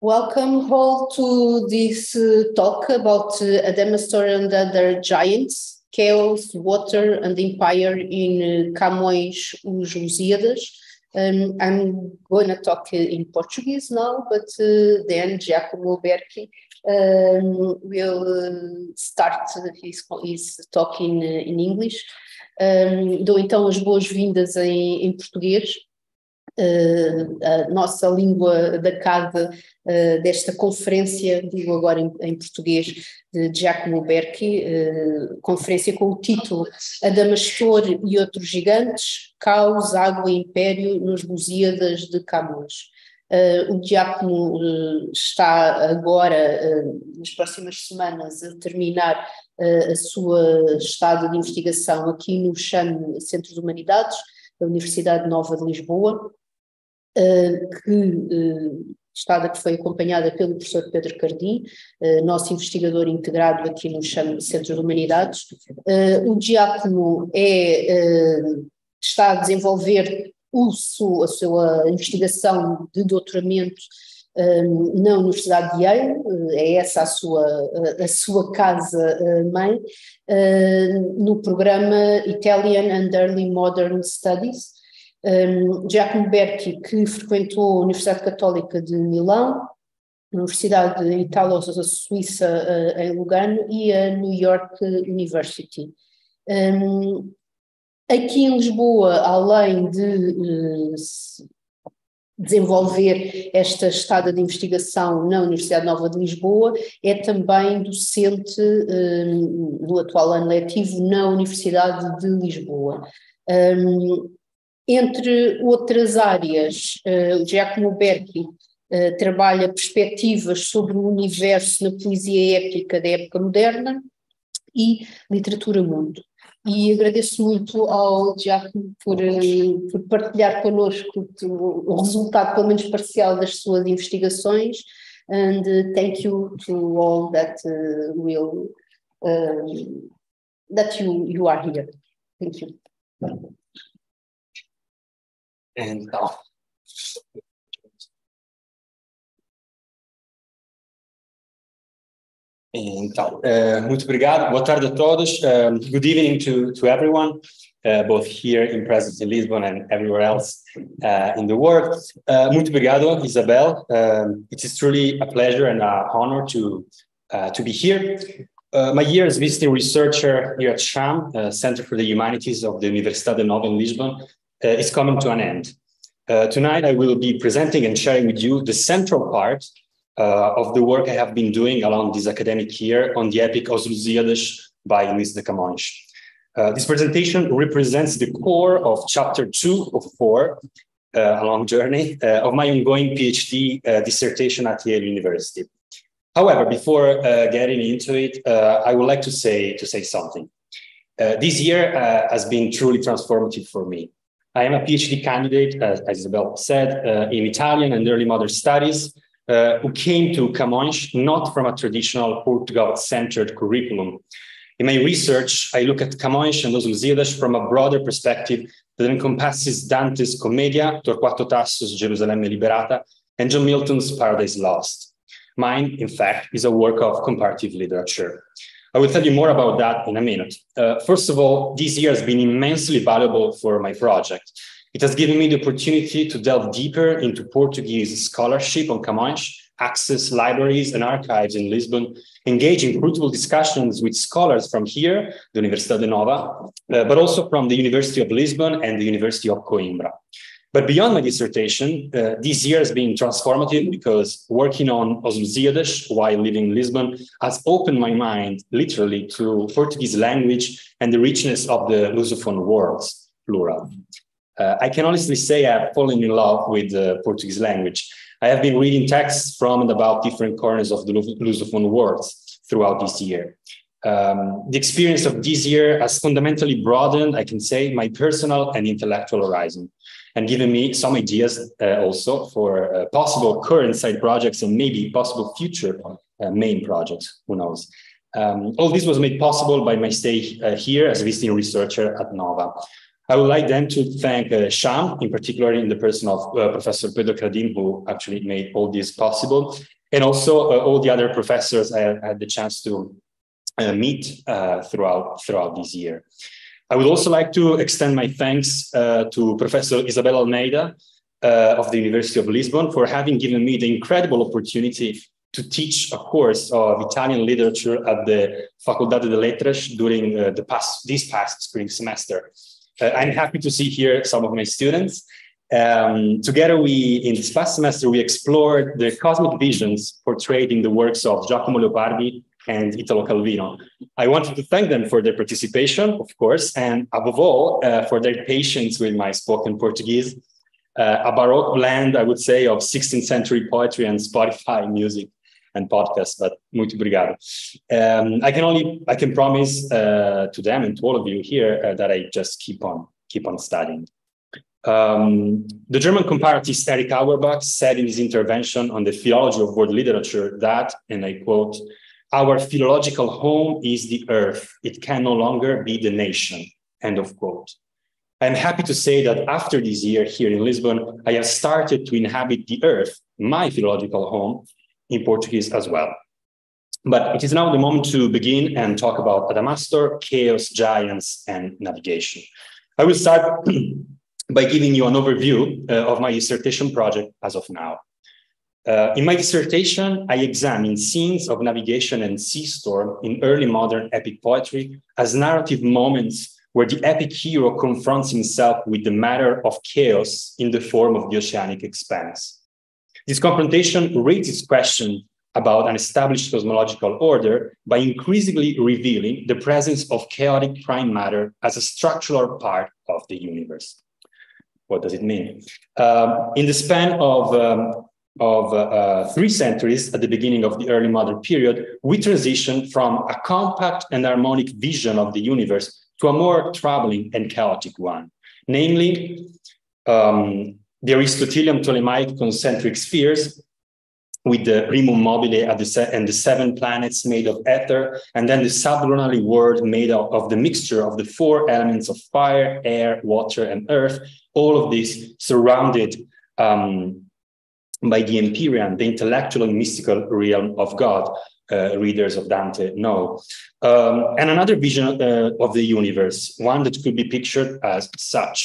Welcome all to this talk about Adamastor and Other Giants, Chaos, Water and Empire in Camões, os Lusíadas. I'm going to talk in Portuguese now, but then Giacomo Berchi will start his talk in English. Dou então as boas-vindas em português. A nossa língua da casa desta conferência, digo agora em português, de Giacomo Berchi, conferência com o título Adamastor e Outros Gigantes, Caos, Água e Império nos Lusíadas de Camões. O Giacomo está agora, nas próximas semanas, a terminar a sua estada de investigação aqui no CHAM, Centro de Humanidades, da Universidade Nova de Lisboa, estada que foi acompanhada pelo professor Pedro Cardim, nosso investigador integrado aqui no CHAM, Centro de Humanidades. O Giacomo está a desenvolver a sua investigação de doutoramento na Universidade de Yale, é essa a sua casa-mãe, no programa Italian and Early Modern Studies. Giacomo Berchi, que frequentou a Universidade Católica de Milão, a Universidade Italo-Suíça em Lugano e a New York University. Aqui em Lisboa, além de desenvolver esta estada de investigação na Universidade Nova de Lisboa, é também docente no atual ano letivo na Universidade de Lisboa. Entre outras áreas, o Giacomo Berchi trabalha perspectivas sobre o universo na poesia épica da época moderna e literatura mundo. E agradeço muito ao Giacomo por partilhar connosco o resultado, pelo menos parcial, das suas investigações, and thank you to all that you are here. Thank you. Então, muito obrigado, boa tarde a todos. Good evening to everyone, both here in presence in Lisbon and everywhere else in the world. Muito obrigado, Isabel. It is truly a pleasure and an honor to be here. My year as visiting researcher here at CHAM, Center for the Humanities of the Universidade Nova in Lisbon, is coming to an end. Tonight I will be presenting and sharing with you the central part of the work I have been doing along this academic year on the epic Os Lusíadas by Luís de Camões. This presentation represents the core of chapter 2 of 4, a long journey, of my ongoing PhD dissertation at Yale University. However, before getting into it, I would like to say something. This year has been truly transformative for me. I am a PhD candidate, as Isabel said, in Italian and early modern studies, who came to Camões not from a traditional Portugal-centered curriculum. In my research, I look at Camões and Os Lusíadas from a broader perspective that encompasses Dante's Commedia, Torquato Tasso's Gerusalemme Liberata, and John Milton's Paradise Lost. Mine, in fact, is a work of comparative literature. I will tell you more about that in a minute. First of all, this year has been immensely valuable for my project. It has given me the opportunity to delve deeper into Portuguese scholarship on Camões, access libraries and archives in Lisbon, engage in fruitful discussions with scholars from here, the Universidade Nova, but also from the University of Lisbon and the University of Coimbra. But beyond my dissertation, this year has been transformative because working on Os Lusíadas while living in Lisbon has opened my mind literally to Portuguese language and the richness of the Lusophone worlds, plural. I can honestly say I have fallen in love with the Portuguese language. I have been reading texts from and about different corners of the Lusophone worlds throughout this year. The experience of this year has fundamentally broadened, I can say, my personal and intellectual horizon, and given me some ideas also for possible current side projects and maybe possible future main projects, who knows. All this was made possible by my stay here as a visiting researcher at Nova. I would like then to thank Sham, in particular in the person of Professor Pedro Cardim, who actually made all this possible, and also all the other professors I had the chance to meet throughout this year. I would also like to extend my thanks to Professor Isabel Almeida of the University of Lisbon for having given me the incredible opportunity to teach a course of Italian literature at the Facoltade de Letras during this past spring semester. I'm happy to see here some of my students. Together, in this past semester, we explored the cosmic visions portrayed in the works of Giacomo Leopardi and Italo Calvino. I wanted to thank them for their participation, of course, and above all, for their patience with my spoken Portuguese, a Baroque blend, I would say, of 16th century poetry and Spotify music and podcasts, but muito obrigado. I can promise to them and to all of you here that I just keep on studying. The German comparatist Erich Auerbach said in his intervention on the philology of world literature that, and I quote, "Our philological home is the earth. It can no longer be the nation," end of quote. I'm happy to say that after this year here in Lisbon, I have started to inhabit the earth, my philological home, in Portuguese as well. But it is now the moment to begin and talk about Adamastor, chaos, giants, and navigation. I will start by giving you an overview of my dissertation project as of now. In my dissertation, I examine scenes of navigation and sea storm in early modern epic poetry as narrative moments where the epic hero confronts himself with the matter of chaos in the form of the oceanic expanse. This confrontation raises questions about an established cosmological order by increasingly revealing the presence of chaotic prime matter as a structural part of the universe. What does it mean? In the span of 3 centuries at the beginning of the early modern period, we transitioned from a compact and harmonic vision of the universe to a more troubling and chaotic one, namely the Aristotelian Ptolemaic concentric spheres with the primum mobile and the 7 planets made of ether, and then the sublunary world made of the mixture of the 4 elements of fire, air, water, and earth, all of this surrounded by the Empyrean, the intellectual and mystical realm of God, readers of Dante know. And another vision of the universe, one that could be pictured as such.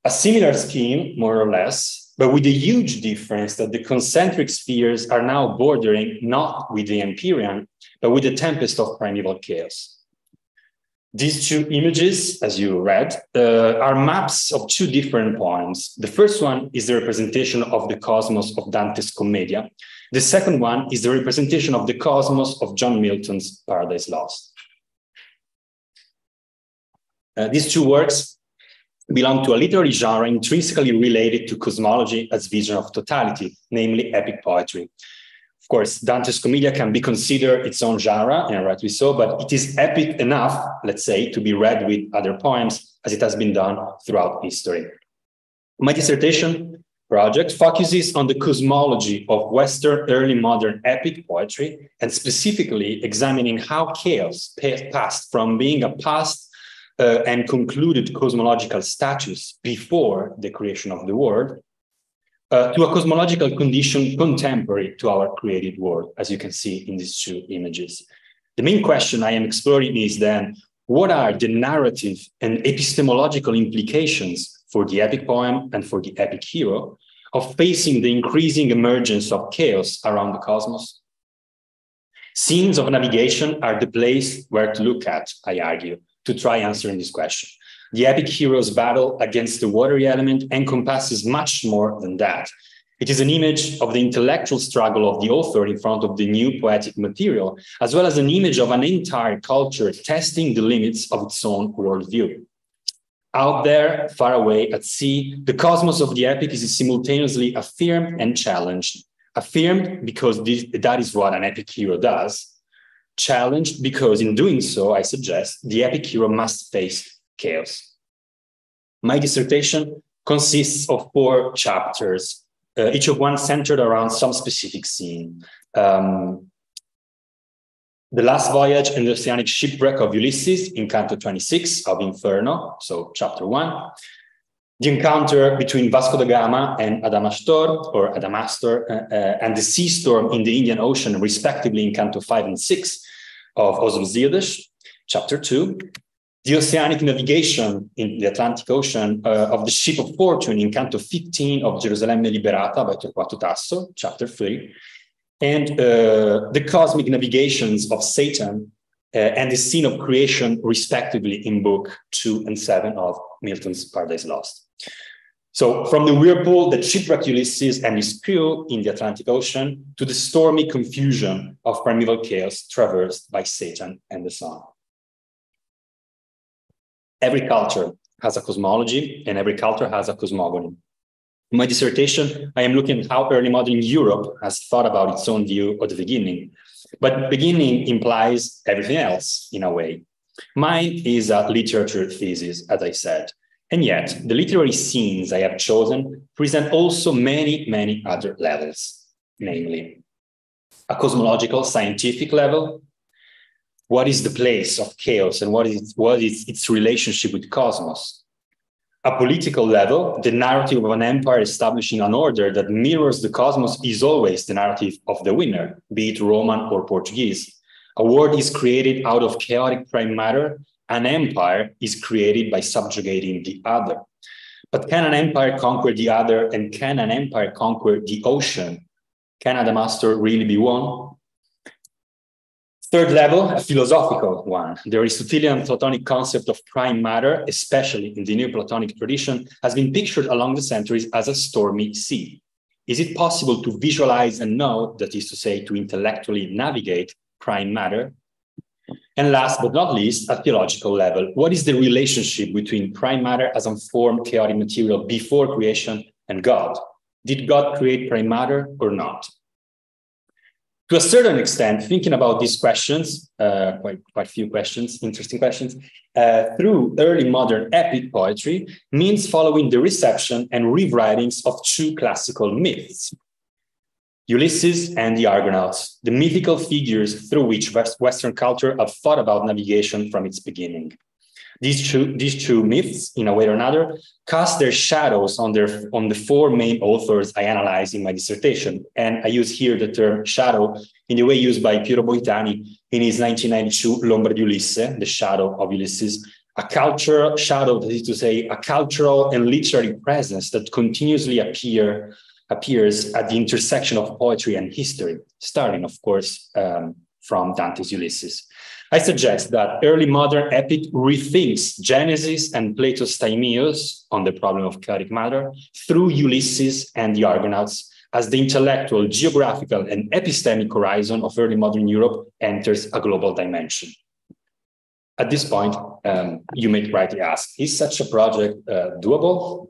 A similar scheme, more or less, but with the huge difference that the concentric spheres are now bordering not with the Empyrean, but with the tempest of primeval chaos. These 2 images, as you read, are maps of 2 different poems. The first one is the representation of the cosmos of Dante's Commedia. The second one is the representation of the cosmos of John Milton's Paradise Lost. These 2 works belong to a literary genre intrinsically related to cosmology as vision of totality, namely epic poetry. Of course, Dante's Commedia can be considered its own genre, and rightly so, but it is epic enough, let's say, to be read with other poems, as it has been done throughout history. My dissertation project focuses on the cosmology of Western early modern epic poetry, and specifically examining how chaos passed from being a past and concluded cosmological status before the creation of the world to a cosmological condition contemporary to our created world, as you can see in these 2 images. The main question I am exploring is then, what are the narrative and epistemological implications for the epic poem and for the epic hero of facing the increasing emergence of chaos around the cosmos? Scenes of navigation are the place where to look at, I argue, to try answering this question. The epic hero's battle against the watery element encompasses much more than that. It is an image of the intellectual struggle of the author in front of the new poetic material, as well as an image of an entire culture testing the limits of its own worldview. Out there, far away at sea, the cosmos of the epic is simultaneously affirmed and challenged. Affirmed because that is what an epic hero does. Challenged because in doing so, I suggest, the epic hero must face chaos. My dissertation consists of 4 chapters, each of one centered around some specific scene. the last voyage and the oceanic shipwreck of Ulysses in Canto 26 of Inferno, so chapter 1. The encounter between Vasco da Gama and Adamastor, and the sea storm in the Indian Ocean, respectively, in Canto 5 and 6 of Os Lusíadas, chapter 2. The oceanic navigation in the Atlantic Ocean of the ship of fortune in Canto 15 of Gerusalemme Liberata by Torquato Tasso, chapter 3. And the cosmic navigations of Satan and the scene of creation, respectively, in book 2 and 7 of Milton's Paradise Lost. So from the whirlpool that shipwrecked Ulysses and his crew in the Atlantic Ocean to the stormy confusion of primeval chaos traversed by Satan and the sun. Every culture has a cosmology and every culture has a cosmogony. In my dissertation, I am looking at how early modern Europe has thought about its own view of the beginning. But beginning implies everything else in a way. Mine is a literature thesis, as I said. And yet, the literary scenes I have chosen present also many, many other levels, namely a cosmological, scientific level. What is the place of chaos and what is its relationship with cosmos? A political level, the narrative of an empire establishing an order that mirrors the cosmos is always the narrative of the winner, be it Roman or Portuguese. A world is created out of chaotic prime matter. An empire is created by subjugating the other. But can an empire conquer the other, and can an empire conquer the ocean? Can Adamastor really be one? Third level, a philosophical one. The Aristotelian Platonic concept of prime matter, especially in the Neoplatonic tradition, has been pictured along the centuries as a stormy sea. Is it possible to visualize and know, that is to say, to intellectually navigate prime matter? And last but not least, a theological level. What is the relationship between prime matter as unformed chaotic material before creation and God? Did God create prime matter or not? To a certain extent, thinking about these questions, quite a few questions, interesting questions, through early modern epic poetry means following the reception and rewritings of two classical myths. Ulysses and the Argonauts, the mythical figures through which Western culture have thought about navigation from its beginning. These two myths, in a way or another, cast their shadows on the four main authors I analyze in my dissertation. And I use here the term shadow in the way used by Piero Boitani in his 1992 L'ombra di Ulisse, the shadow of Ulysses, a cultural shadow, that is to say, a cultural and literary presence that continuously appears at the intersection of poetry and history, starting, of course, from Dante's Ulysses. I suggest that early modern epic rethinks Genesis and Plato's Timaeus on the problem of chaotic matter through Ulysses and the Argonauts, as the intellectual, geographical, and epistemic horizon of early modern Europe enters a global dimension. At this point, you may rightly ask, is such a project doable?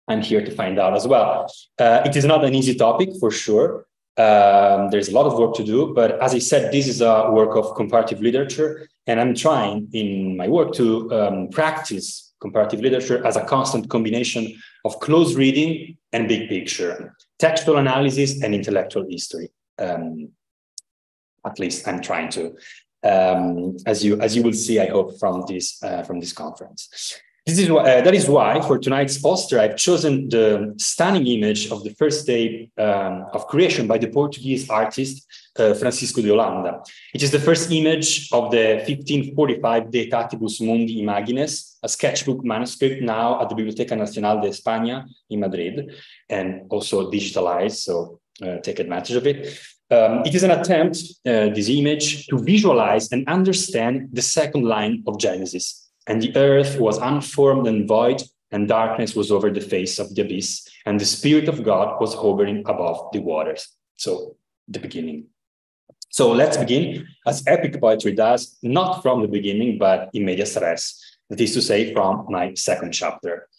I'm here to find out as well. It is not an easy topic, for sure. There's a lot of work to do, but as I said, this is a work of comparative literature, and I'm trying in my work to practice comparative literature as a constant combination of close reading and big picture, textual analysis and intellectual history. At least I'm trying to, as you will see, I hope, from this conference. That is why for tonight's poster, I've chosen the stunning image of the first day of creation by the Portuguese artist Francisco de Holanda. It is the first image of the 1545 De Etatibus Mundi Imagines, a sketchbook manuscript now at the Biblioteca Nacional de España in Madrid, and also digitalized, so take advantage of it. It is an attempt, this image, to visualize and understand the second line of Genesis. And the earth was unformed and void, and darkness was over the face of the abyss, and the Spirit of God was hovering above the waters. So, the beginning. So let's begin, as epic poetry does, not from the beginning, but in medias res, that is to say, from my second chapter.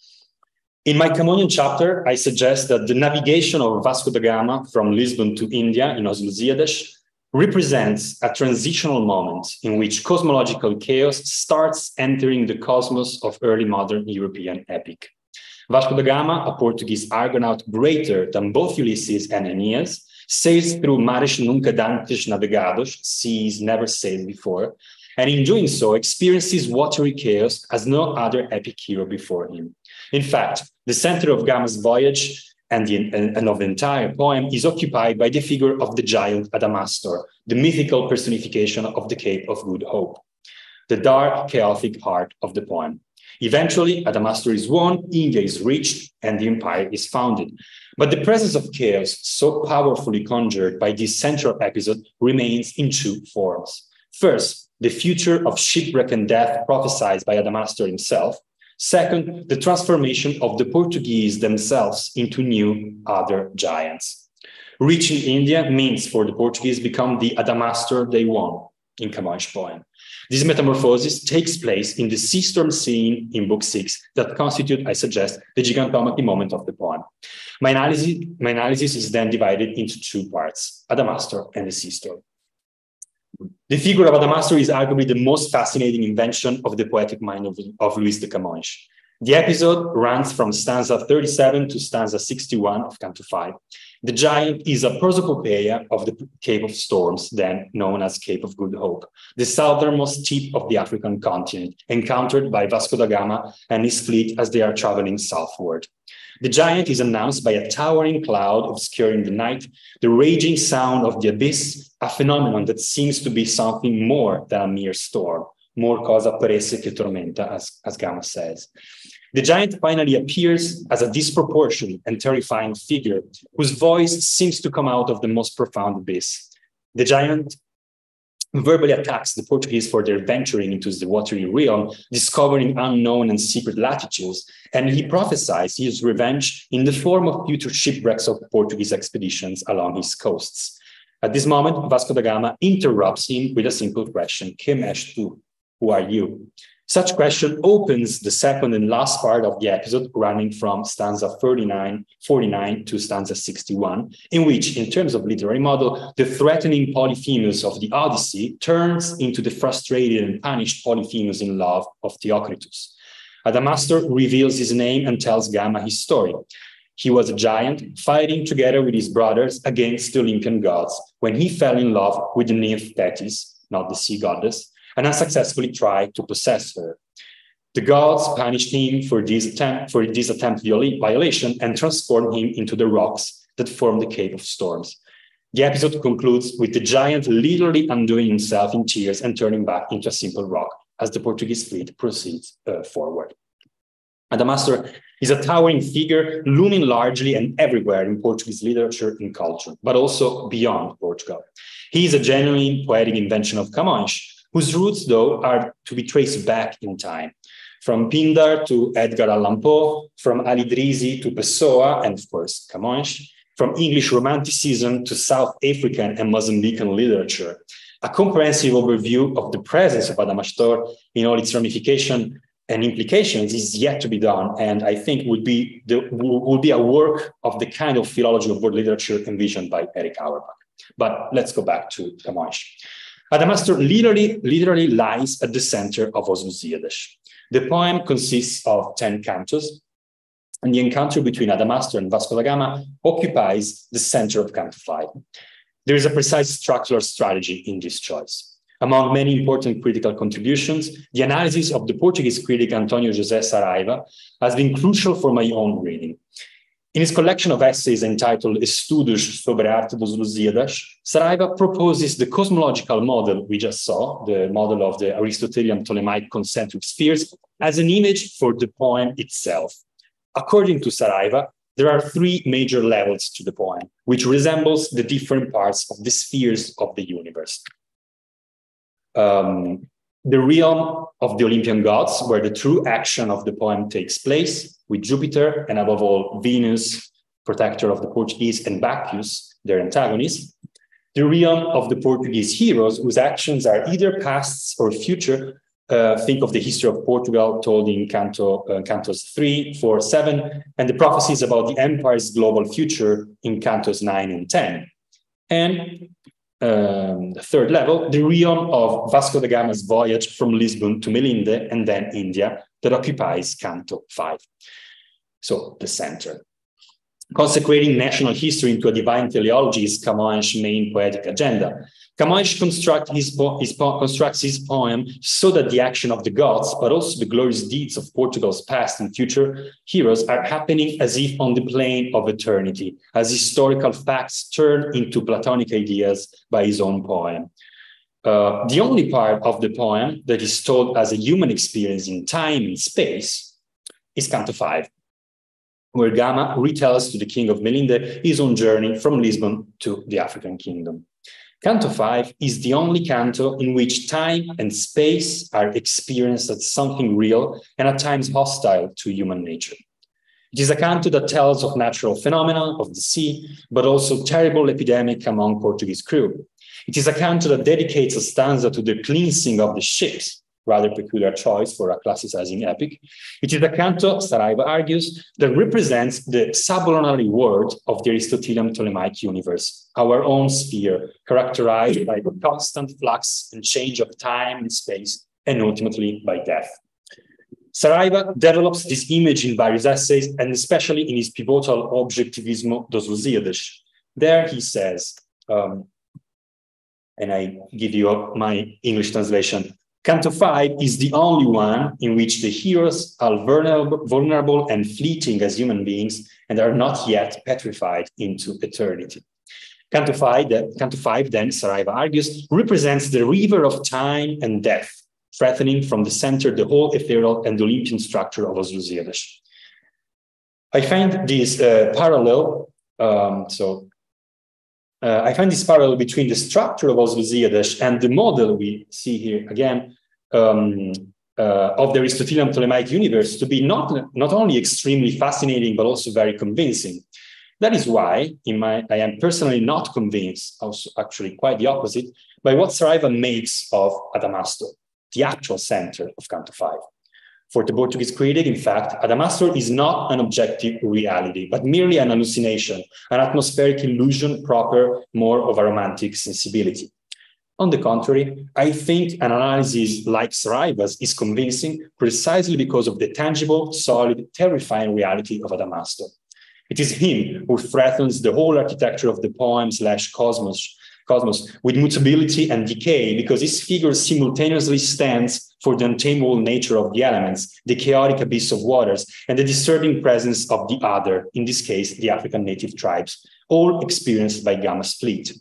In my Camonian chapter, I suggest that the navigation of Vasco da Gama from Lisbon to India in Os Lusíadas represents a transitional moment in which cosmological chaos starts entering the cosmos of early modern European epic. Vasco da Gama, a Portuguese Argonaut greater than both Ulysses and Aeneas, sails through mares nunca dantes navegados, seas never sailed before, and in doing so experiences watery chaos as no other epic hero before him. In fact, the center of Gama's voyage and of the entire poem is occupied by the figure of the giant Adamastor, the mythical personification of the Cape of Good Hope, the dark, chaotic heart of the poem. Eventually, Adamastor is won, India is reached, and the empire is founded. But the presence of chaos, so powerfully conjured by this central episode, remains in two forms. First, the future of shipwreck and death prophesied by Adamastor himself. Second, the transformation of the Portuguese themselves into new other giants. Reaching India means for the Portuguese become the Adamastor they want in Camões' poem. This metamorphosis takes place in the sea storm scene in Book 6 that constitute, I suggest, the gigantomachy moment of the poem. My analysis is then divided into two parts, Adamastor and the sea storm. The figure of Adamastor is arguably the most fascinating invention of the poetic mind of Luís de Camões. The episode runs from stanza 37 to stanza 61 of Canto 5. The giant is a prosopopeia of the Cape of Storms, then known as Cape of Good Hope, the southernmost tip of the African continent, encountered by Vasco da Gama and his fleet as they are traveling southward. The giant is announced by a towering cloud obscuring the night, the raging sound of the abyss, a phenomenon that seems to be something more than a mere storm, more cosa parece que tormenta, as Gama says. The giant finally appears as a disproportionate and terrifying figure whose voice seems to come out of the most profound abyss. The giant verbally attacks the Portuguese for their venturing into the watery realm, discovering unknown and secret latitudes, and he prophesies his revenge in the form of future shipwrecks of Portuguese expeditions along his coasts. At this moment, Vasco da Gama interrupts him with a simple question, Quem és tu? Who are you? Such question opens the second and last part of the episode, running from stanza 49 to stanza 61, in which, in terms of literary model, the threatening Polyphemus of the Odyssey turns into the frustrated and punished Polyphemus in love of Theocritus. Adamastor reveals his name and tells Gama his story. He was a giant fighting together with his brothers against the Olympian gods when he fell in love with the nymph Thetis, not the sea goddess, and unsuccessfully tried to possess her. The gods punished him for this attempt violation and transformed him into the rocks that form the Cape of Storms. The episode concludes with the giant literally undoing himself in tears and turning back into a simple rock as the Portuguese fleet proceeds forward. Adamastor is a towering figure looming largely and everywhere in Portuguese literature and culture, but also beyond Portugal. He is a genuine poetic invention of Camões, whose roots, though, are to be traced back in time. From Pindar to Edgar Allan Poe, from Al-Idrisi to Pessoa, and of course, Camões, from English Romanticism to South African and Mozambican literature. A comprehensive overview of the presence of Adamastor in all its ramifications and implications is yet to be done, and I think will be a work of the kind of philology of world literature envisioned by Eric Auerbach. But let's go back to Camões. Adamastor literally lies at the center of Os Lusíadas. The poem consists of 10 cantos, and the encounter between Adamastor and Vasco da Gama occupies the center of Canto 5. There is a precise structural strategy in this choice. Among many important critical contributions, the analysis of the Portuguese critic António José Saraiva has been crucial for my own reading. In his collection of essays entitled Estudos sobre a Arte dos Lusíadas, Saraiva proposes the cosmological model we just saw, the model of the Aristotelian Ptolemaic concentric spheres, as an image for the poem itself. According to Saraiva, there are three major levels to the poem, which resembles the different parts of the spheres of the universe. The realm of the Olympian gods, where the true action of the poem takes place, with Jupiter and above all Venus, protector of the Portuguese, and Bacchus, their antagonist. The realm of the Portuguese heroes, whose actions are either past or future. Think of the history of Portugal told in Cantos 3, 4, 7, and the prophecies about the empire's global future in Cantos 9 and 10. And the third level, the realm of Vasco da Gama's voyage from Lisbon to Melinde and then India that occupies Canto 5. So the center. Consecrating national history into a divine teleology is Camões' main poetic agenda. Camões constructs his poem so that the action of the gods, but also the glorious deeds of Portugal's past and future heroes are happening as if on the plane of eternity, as historical facts turn into Platonic ideas by his own poem. The only part of the poem that is told as a human experience in time and space is Canto 5, where Gama retells to the king of Melinde his own journey from Lisbon to the African kingdom. Canto 5 is the only canto in which time and space are experienced as something real and at times hostile to human nature. It is a canto that tells of natural phenomena of the sea, but also terrible epidemic among Portuguese crew. It is a canto that dedicates a stanza to the cleansing of the ships, rather peculiar choice for a classicizing epic. It is a canto, Saraiva argues, that represents the sublunary world of the Aristotelian Ptolemaic universe, our own sphere, characterized by the constant flux and change of time and space, and ultimately by death. Saraiva develops this image in various essays, and especially in his pivotal Objectivismo dos Lusíadas. There he says, and I give you my English translation, Canto 5 is the only one in which the heroes are vulnerable and fleeting as human beings and are not yet petrified into eternity. Canto 5, then, Saraiva argues, represents the river of time and death, threatening from the center the whole ethereal and Olympian structure of Os Lusíadas. I find this parallel, I find this parallel between the structure of Os Lusíadas and the model we see here again of the Aristotelian Ptolemaic universe to be not only extremely fascinating, but also very convincing. That is why I am personally not convinced, also actually quite the opposite, by what Saraiva makes of Adamastor, the actual center of Canto 5. For the Portuguese critic, in fact, Adamastor is not an objective reality, but merely an hallucination, an atmospheric illusion proper more of a romantic sensibility. On the contrary, I think an analysis like Saraiva's is convincing precisely because of the tangible, solid, terrifying reality of Adamastor. It is him who threatens the whole architecture of the poem/cosmos with mutability and decay, because his figure simultaneously stands for the untamable nature of the elements, the chaotic abyss of waters, and the disturbing presence of the other, in this case, the African native tribes, all experienced by Gama's fleet.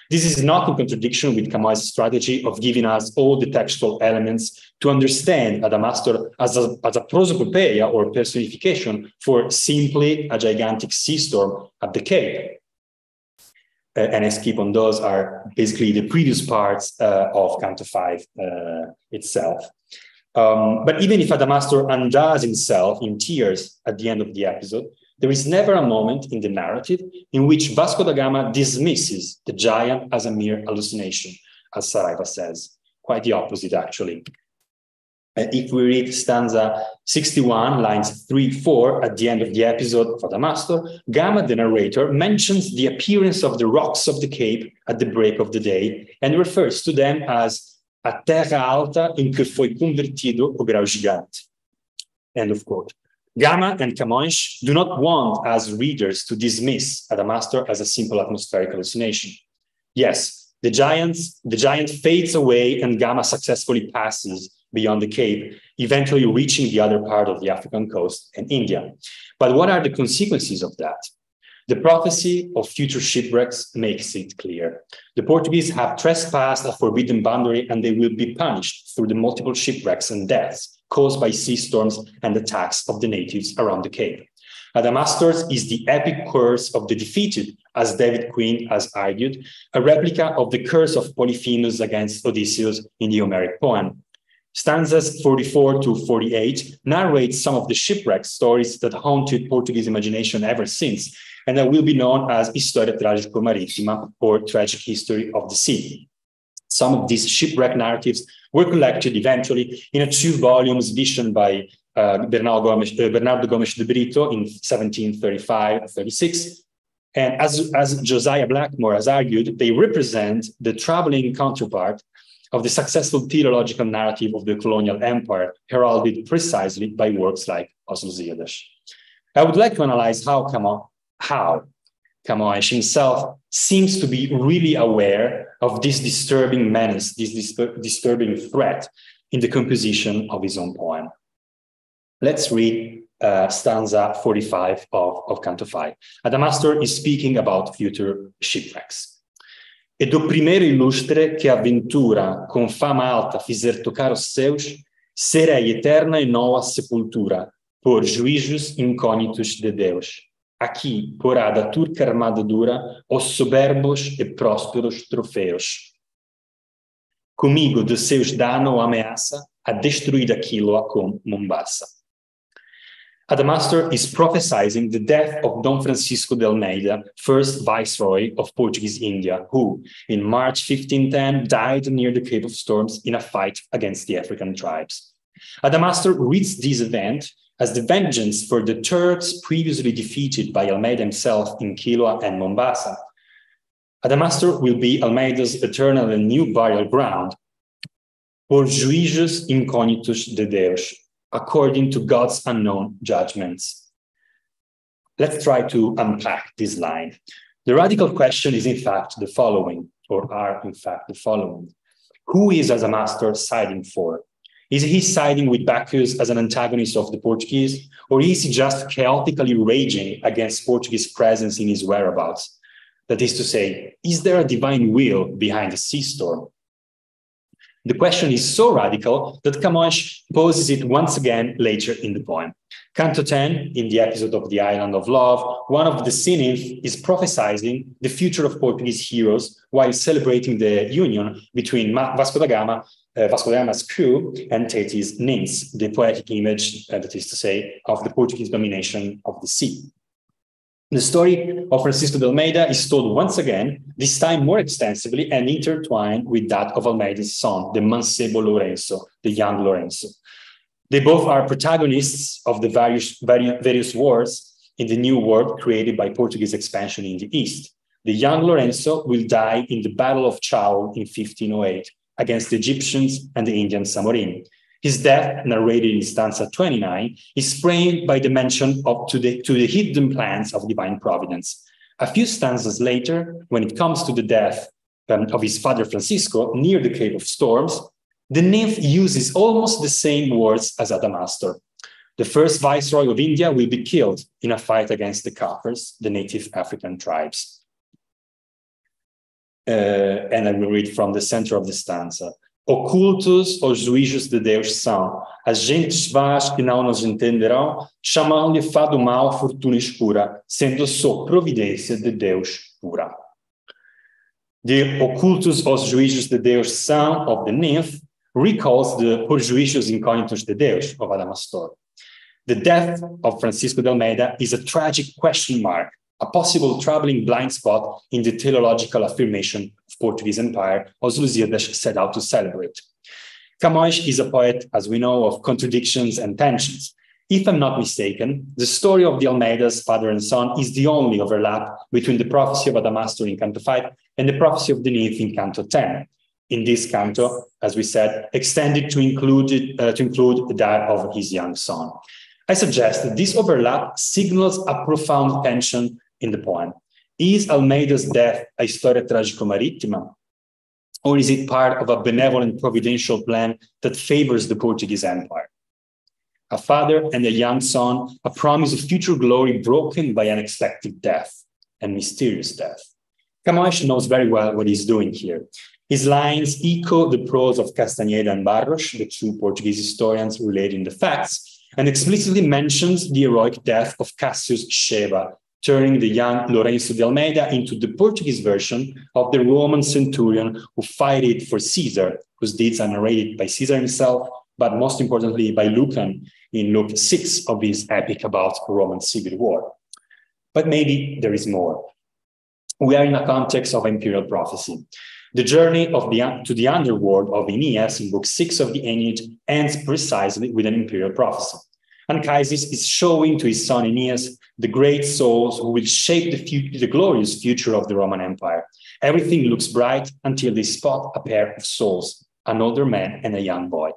This is not in contradiction with Camões' strategy of giving us all the textual elements to understand Adamastor as a prosopopeia or personification for simply a gigantic sea storm at the Cape. And I skip on those are basically the previous parts of Canto 5 itself. But even if Adamastor undoes himself in tears at the end of the episode, there is never a moment in the narrative in which Vasco da Gama dismisses the giant as a mere hallucination, as Saraiva says. Quite the opposite, actually. If we read stanza 61, lines 3-4, at the end of the episode of Adamastor, Gama, the narrator, mentions the appearance of the rocks of the Cape at the break of the day and refers to them as a terra alta em que foi convertido o grau gigante. End of quote. Gama and Camões do not want us readers to dismiss Adamastor as a simple atmospheric hallucination. Yes, the giant fades away and Gama successfully passes beyond the Cape, eventually reaching the other part of the African coast and India. But what are the consequences of that? The prophecy of future shipwrecks makes it clear. The Portuguese have trespassed a forbidden boundary and they will be punished through the multiple shipwrecks and deaths caused by sea storms and attacks of the natives around the Cape. Adamastor is the epic curse of the defeated, as David Quinn has argued, a replica of the curse of Polyphemus against Odysseus in the Homeric poem. Stanzas 44 to 48 narrate some of the shipwreck stories that haunted Portuguese imagination ever since, and that will be known as Historia Trágico-Marítima, or Tragic History of the Sea. Some of these shipwreck narratives were collected eventually in a 2 volumes edition by Bernardo Gomes de Brito in 1735-36. And as Josiah Blackmore has argued, they represent the traveling counterpart of the successful teleological narrative of the colonial empire, heralded precisely by works like Os Lusíadas. I would like to analyze how How? Camões himself seems to be really aware of this disturbing menace, this disturbing threat in the composition of his own poem. Let's read stanza 45 of Canto 5. Adamastor is speaking about future shipwrecks. Ed o primeiro ilustre que a aventura com fama alta fizer tocar os seus, serei eterna e nova sepultura, por juízos incógnitos de Deus. Aqui porá da turca armada dura os soberbos e prósperos troféus. Comigo de seus dano ou ameaça, a destruída Quiloa com Mombasa. Adamastor is prophesying the death of Dom Francisco de Almeida, first viceroy of Portuguese India, who, in March 1510, died near the Cape of Storms in a fight against the African tribes. Adamastor reads this event as the vengeance for the Turks previously defeated by Almeida himself in Quiloa and Mombasa. Adamastor will be Almeida's eternal and new burial ground, por juízos incógnitos de Deus, according to God's unknown judgments. Let's try to unpack this line. The radical question is in fact the following, or are in fact the following. Who is Adamastor siding for? Is he siding with Bacchus as an antagonist of the Portuguese, or is he just chaotically raging against Portuguese presence in his whereabouts? That is to say, is there a divine will behind the sea storm? The question is so radical that Camões poses it once again later in the poem. Canto 10, in the episode of the Island of Love, one of the sea nymphs is prophesying the future of Portuguese heroes while celebrating the union between Vasco da Gama's crew and Téti's nymphs, the poetic image, that is to say, of the Portuguese domination of the sea. The story of Francisco de Almeida is told once again, this time more extensively and intertwined with that of Almeida's son, the Mancebo Lourenço, the young Lorenzo. They both are protagonists of the various wars in the new world created by Portuguese expansion in the East. The young Lorenzo will die in the Battle of Chao in 1508 against the Egyptians and the Indian Samorin. His death, narrated in stanza 29, is framed by the mention to the hidden plans of divine providence. A few stanzas later, when it comes to the death of his father Francisco near the Cape of Storms, the nymph uses almost the same words as Adamastor. The first viceroy of India will be killed in a fight against the Kaffirs, the native African tribes. And I will read from the center of the stanza. Ocultos os juízos de Deus são, as gentes vás que não nos entenderão, chamam-lhe fado mal fortuna escura, sendo só providência de Deus pura. The ocultos os juízos de Deus são of the nymph recalls the por juízos incógnitos de Deus of Adamastor. The death of Francisco de Almeida is a tragic question mark, a possible troubling blind spot in the teleological affirmation of Portuguese empire, as Lusíadas set out to celebrate. Camões is a poet, as we know, of contradictions and tensions. If I'm not mistaken, the story of the Almeidas, father and son, is the only overlap between the prophecy of Adamastor in Canto 5 and the prophecy of the nymph in Canto 10. In this canto, as we said, extended to include that of his young son. I suggest that this overlap signals a profound tension in the poem. Is Almeida's death a storia tragico-marittima? Or is it part of a benevolent providential plan that favors the Portuguese Empire? A father and a young son, a promise of future glory broken by unexpected death and mysterious death. Camões knows very well what he's doing here. His lines echo the prose of Castaneda and Barros, the two Portuguese historians relating the facts, and explicitly mentions the heroic death of Cassius Scheba, turning the young Lourenço de Almeida into the Portuguese version of the Roman centurion who fought for Caesar, whose deeds are narrated by Caesar himself, but most importantly by Lucan in Luke 6 of his epic about Roman civil war. But maybe there is more. We are in a context of imperial prophecy. The journey to the underworld of Aeneas in Book 6 of the Aeneid ends precisely with an imperial prophecy. Anchises is showing to his son Aeneas the great souls who will shape the glorious future of the Roman Empire. Everything looks bright until they spot a pair of souls, an older man and a young boy.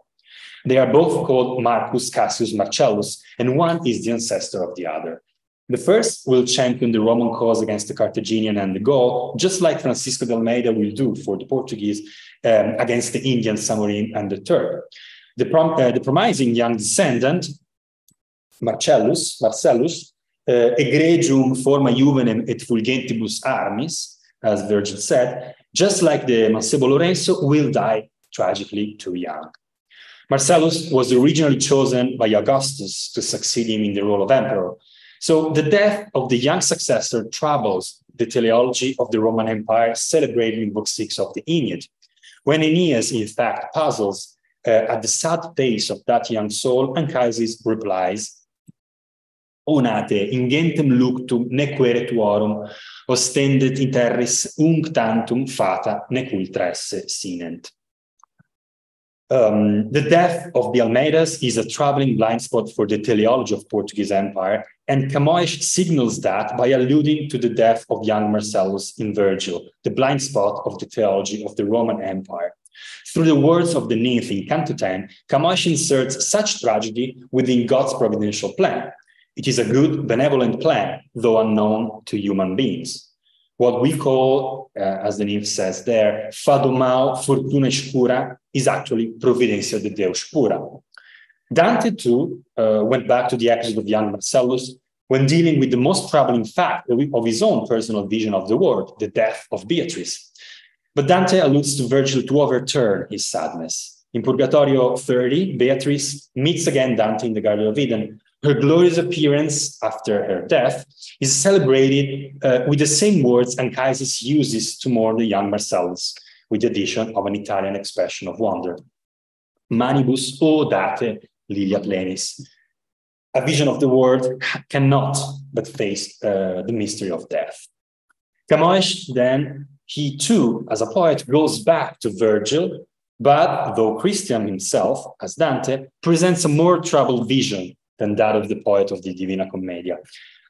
They are both called Marcus Cassius Marcellus, and one is the ancestor of the other. The first will champion the Roman cause against the Carthaginian and the Gaul, just like Francisco de Almeida will do for the Portuguese against the Indian, Samorin, and the Turk. The promising young descendant, Marcellus, egregium forma juvenem et fulgentibus armis, as Virgil said, just like the Mancebo Lorenzo, will die tragically too young. Marcellus was originally chosen by Augustus to succeed him in the role of emperor. So the death of the young successor troubles the teleology of the Roman Empire celebrated in Book 6 of the Aeneid, when Aeneas, in fact, puzzles at the sad face of that young soul, Anchises replies, Onate ingentem luctum nequere tuorum, ostendet in terris unctantum fata necultresse sinent. The death of the Almeidas is a troubling blind spot for the teleology of Portuguese Empire, and Camões signals that by alluding to the death of young Marcellus in Virgil, the blind spot of the theology of the Roman Empire. Through the words of the nymph in Canto 10, Camões inserts such tragedy within God's providential plan. It is a good, benevolent plan, though unknown to human beings. What we call, as the nymph says there, fado mau fortuna escura, is actually providencia de Deus pura. Dante, too, went back to the episode of young Marcellus when dealing with the most troubling fact of his own personal vision of the world, the death of Beatrice. But Dante alludes to Virgil to overturn his sadness. In Purgatorio 30, Beatrice meets again Dante in the Garden of Eden. Her glorious appearance after her death is celebrated with the same words Anchises uses to mourn the young Marcellus, with the addition of an Italian expression of wonder. Manibus o date lilia plenis. A vision of the world cannot but face the mystery of death. Camões, then, he too, as a poet, goes back to Virgil, but though Christian himself, as Dante, presents a more troubled vision than that of the poet of the Divina Commedia.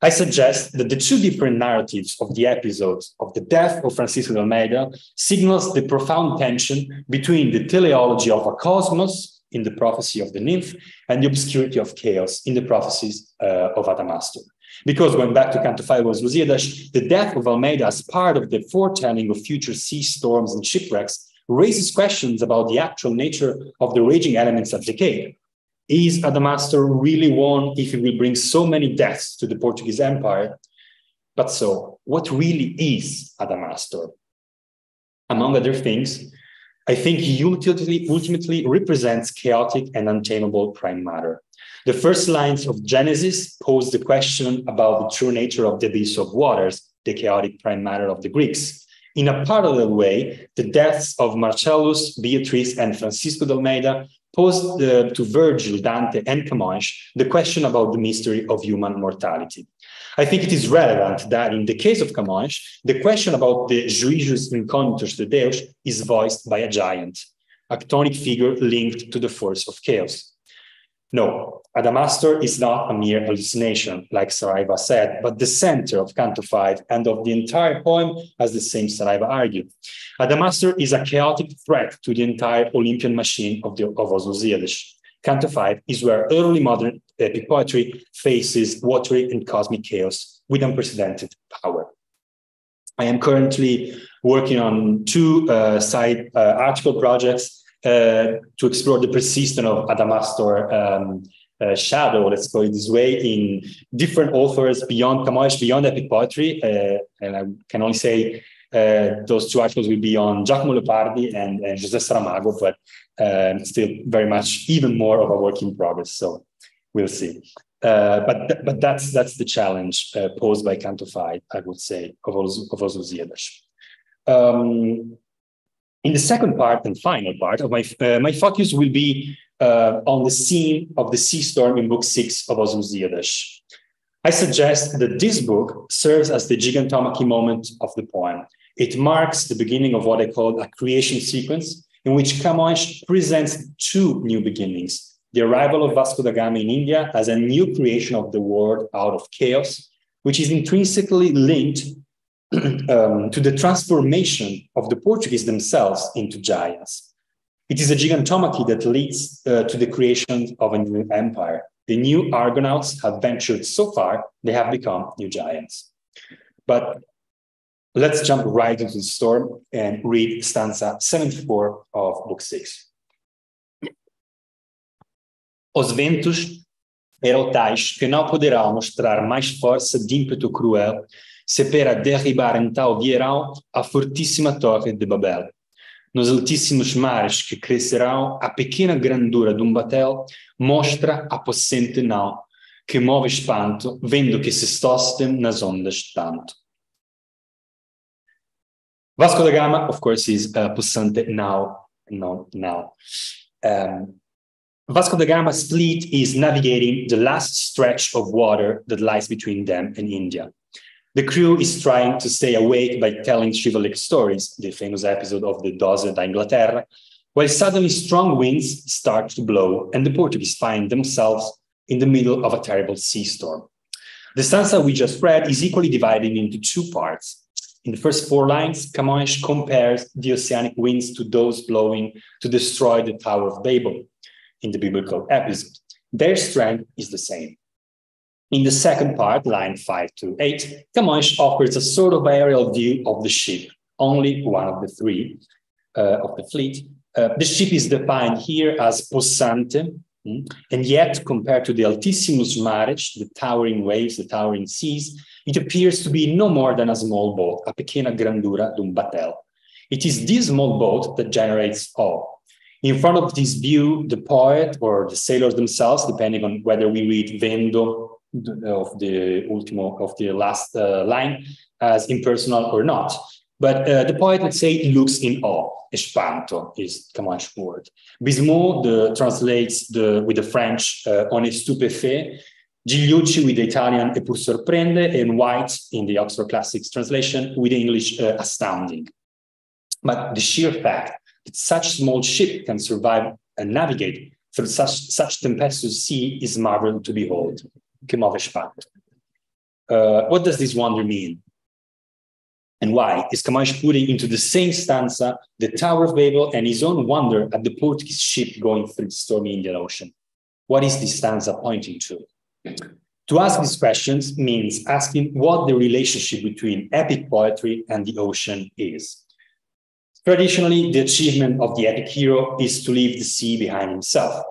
I suggest that the two different narratives of the episodes of the death of Francisco de Almeida signals the profound tension between the teleology of a cosmos in the prophecy of the nymph and the obscurity of chaos in the prophecies of Adamastor. Because going back to Canto 5 of Lusíadas, the death of Almeida as part of the foretelling of future sea storms and shipwrecks raises questions about the actual nature of the raging elements at decay. Is Adamastor really one if he will bring so many deaths to the Portuguese Empire? But so, what really is Adamastor? Among other things, I think he ultimately represents chaotic and untamable prime matter. The first lines of Genesis pose the question about the true nature of the abyss of waters, the chaotic prime matter of the Greeks. In a parallel way, the deaths of Marcellus, Beatrice, and Francisco de Almeida posed to Virgil, Dante, and Camões the question about the mystery of human mortality. I think it is relevant that in the case of Camões, the question about the juízos incógnitos de Deus is voiced by a giant, a chthonic figure linked to the force of chaos. No, Adamastor is not a mere hallucination, like Saraiva said, but the center of Canto 5 and of the entire poem, as the same Saraiva argued. Adamastor is a chaotic threat to the entire Olympian machine of Os Lusíadas. Canto 5 is where early modern epic poetry faces watery and cosmic chaos with unprecedented power. I am currently working on two side article projects to explore the persistence of Adamastor shadow, let's call it this way, in different authors beyond Camões, beyond epic poetry. And I can only say those two articles will be on Giacomo Leopardi and José Saramago, but still very much even more of a work in progress. So we'll see. But that's the challenge posed by Canto 5, I would say, of Os Lusíadas. In the second part and final part of my focus will be on the scene of the sea storm in Book 6 of Os Lusíadas. I suggest that this book serves as the gigantomachy moment of the poem. It marks the beginning of what I call a creation sequence, in which Camões presents two new beginnings: the arrival of Vasco da Gama in India as a new creation of the world out of chaos, which is intrinsically linked to the transformation of the Portuguese themselves into giants. It is a gigantomachy that leads to the creation of a new empire, The new Argonauts have ventured so far, they have become new giants. But let's jump right into the storm and read stanza 74 of Book 6. Os ventos eram tais que não poderão mostrar mais força de ímpeto cruel se para derribar então vierão a fortíssima torre de Babel. Nos altíssimos mares que crescerão, a pequena grandura de batel mostra a possente não, que move espanto, vendo que se estostem nas ondas tanto. Vasco da Gama, of course, is possente now. Vasco da Gama's fleet is navigating the last stretch of water that lies between them and India. The crew is trying to stay awake by telling chivalric stories, the famous episode of the Doze da Inglaterra, while suddenly strong winds start to blow and the Portuguese find themselves in the middle of a terrible sea storm. The stanza we just read is equally divided into two parts. In the first 4 lines, Camões compares the oceanic winds to those blowing to destroy the Tower of Babel in the biblical episode. Their strength is the same. In the second part, line 5 to 8, Camões offers a sort of aerial view of the ship, only one of the 3 of the fleet. The ship is defined here as possante, and yet compared to the altissimus mares, the towering waves, the towering seas, it appears to be no more than a small boat, a pequena grandura de batel. It is this small boat that generates awe. In front of this view, the poet or the sailors themselves, depending on whether we read vendo of the last line as impersonal or not. But the poet, let's say, looks in awe. Espanto is Camões' word. Bismuth translates with the French on est stupéfait, Gigliucci with the Italian e pur sorprende, and White in the Oxford Classics translation with the English astounding. But the sheer fact that such small ship can survive and navigate through such tempestuous sea is marvel to behold. What does this wonder mean? And why is Camões putting into the same stanza the Tower of Babel and his own wonder at the Portuguese ship going through the stormy Indian Ocean? What is this stanza pointing to? To ask these questions means asking what the relationship between epic poetry and the ocean is. Traditionally, the achievement of the epic hero is to leave the sea behind himself.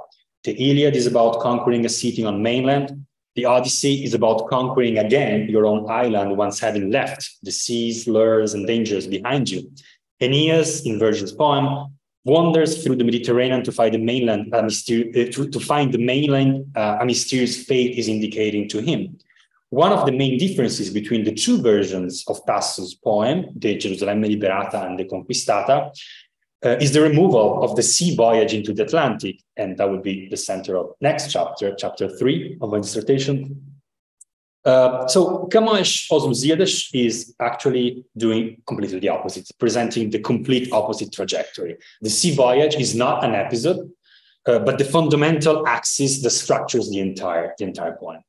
The Iliad is about conquering a city on mainland. The Odyssey is about conquering again your own island once having left the seas, lures, and dangers behind you. Aeneas, in Virgil's poem, wanders through the Mediterranean to find the mainland. A mysterious fate is indicating to him. One of the main differences between the 2 versions of Tasso's poem, De Gerusalemme Liberata and De Conquistata, is the removal of the sea voyage into the Atlantic, and that would be the center of next chapter, chapter 3 of my dissertation. So Camões Os Lusíadas is actually doing completely the opposite, presenting the complete opposite trajectory. The sea voyage is not an episode, but the fundamental axis that structures the entire poem.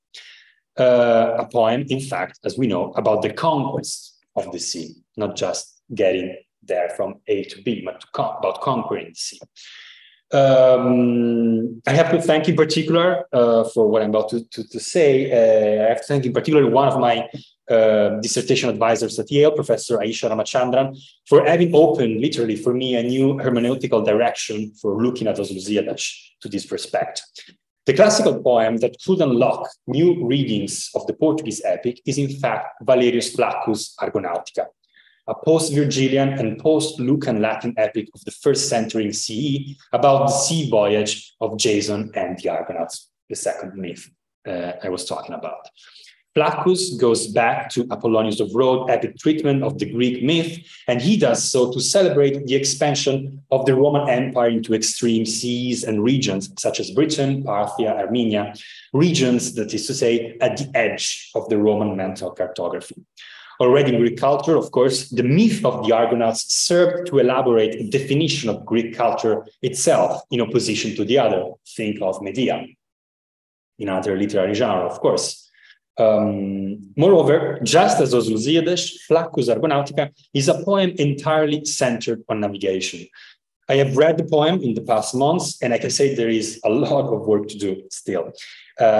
A poem, in fact, as we know, about the conquest of the sea, not just getting there from A to B, but about conquering the sea. I have to thank in particular for what I'm about to say. I have to thank in particular one of my dissertation advisors at Yale, Professor Aisha Ramachandran, for having opened literally for me a new hermeneutical direction for looking at Os Lusíadas to this respect. The classical poem that could unlock new readings of the Portuguese epic is in fact Valerius Flaccus' Argonautica, a post-Virgilian and post-Lucan Latin epic of the 1st century CE about the sea voyage of Jason and the Argonauts, the second myth I was talking about. Flaccus goes back to Apollonius of Rhodes' epic treatment of the Greek myth, and he does so to celebrate the expansion of the Roman Empire into extreme seas and regions such as Britain, Parthia, Armenia, regions, that is to say, at the edge of the Roman mental cartography. Already in Greek culture, of course, the myth of the Argonauts served to elaborate a definition of Greek culture itself in opposition to the other. Think of Medea, in other literary genre, of course. Moreover, just as Os Lusíadas, Flaccus' Argonautica is a poem entirely centered on navigation. I have read the poem in the past months, and I can say there is a lot of work to do still.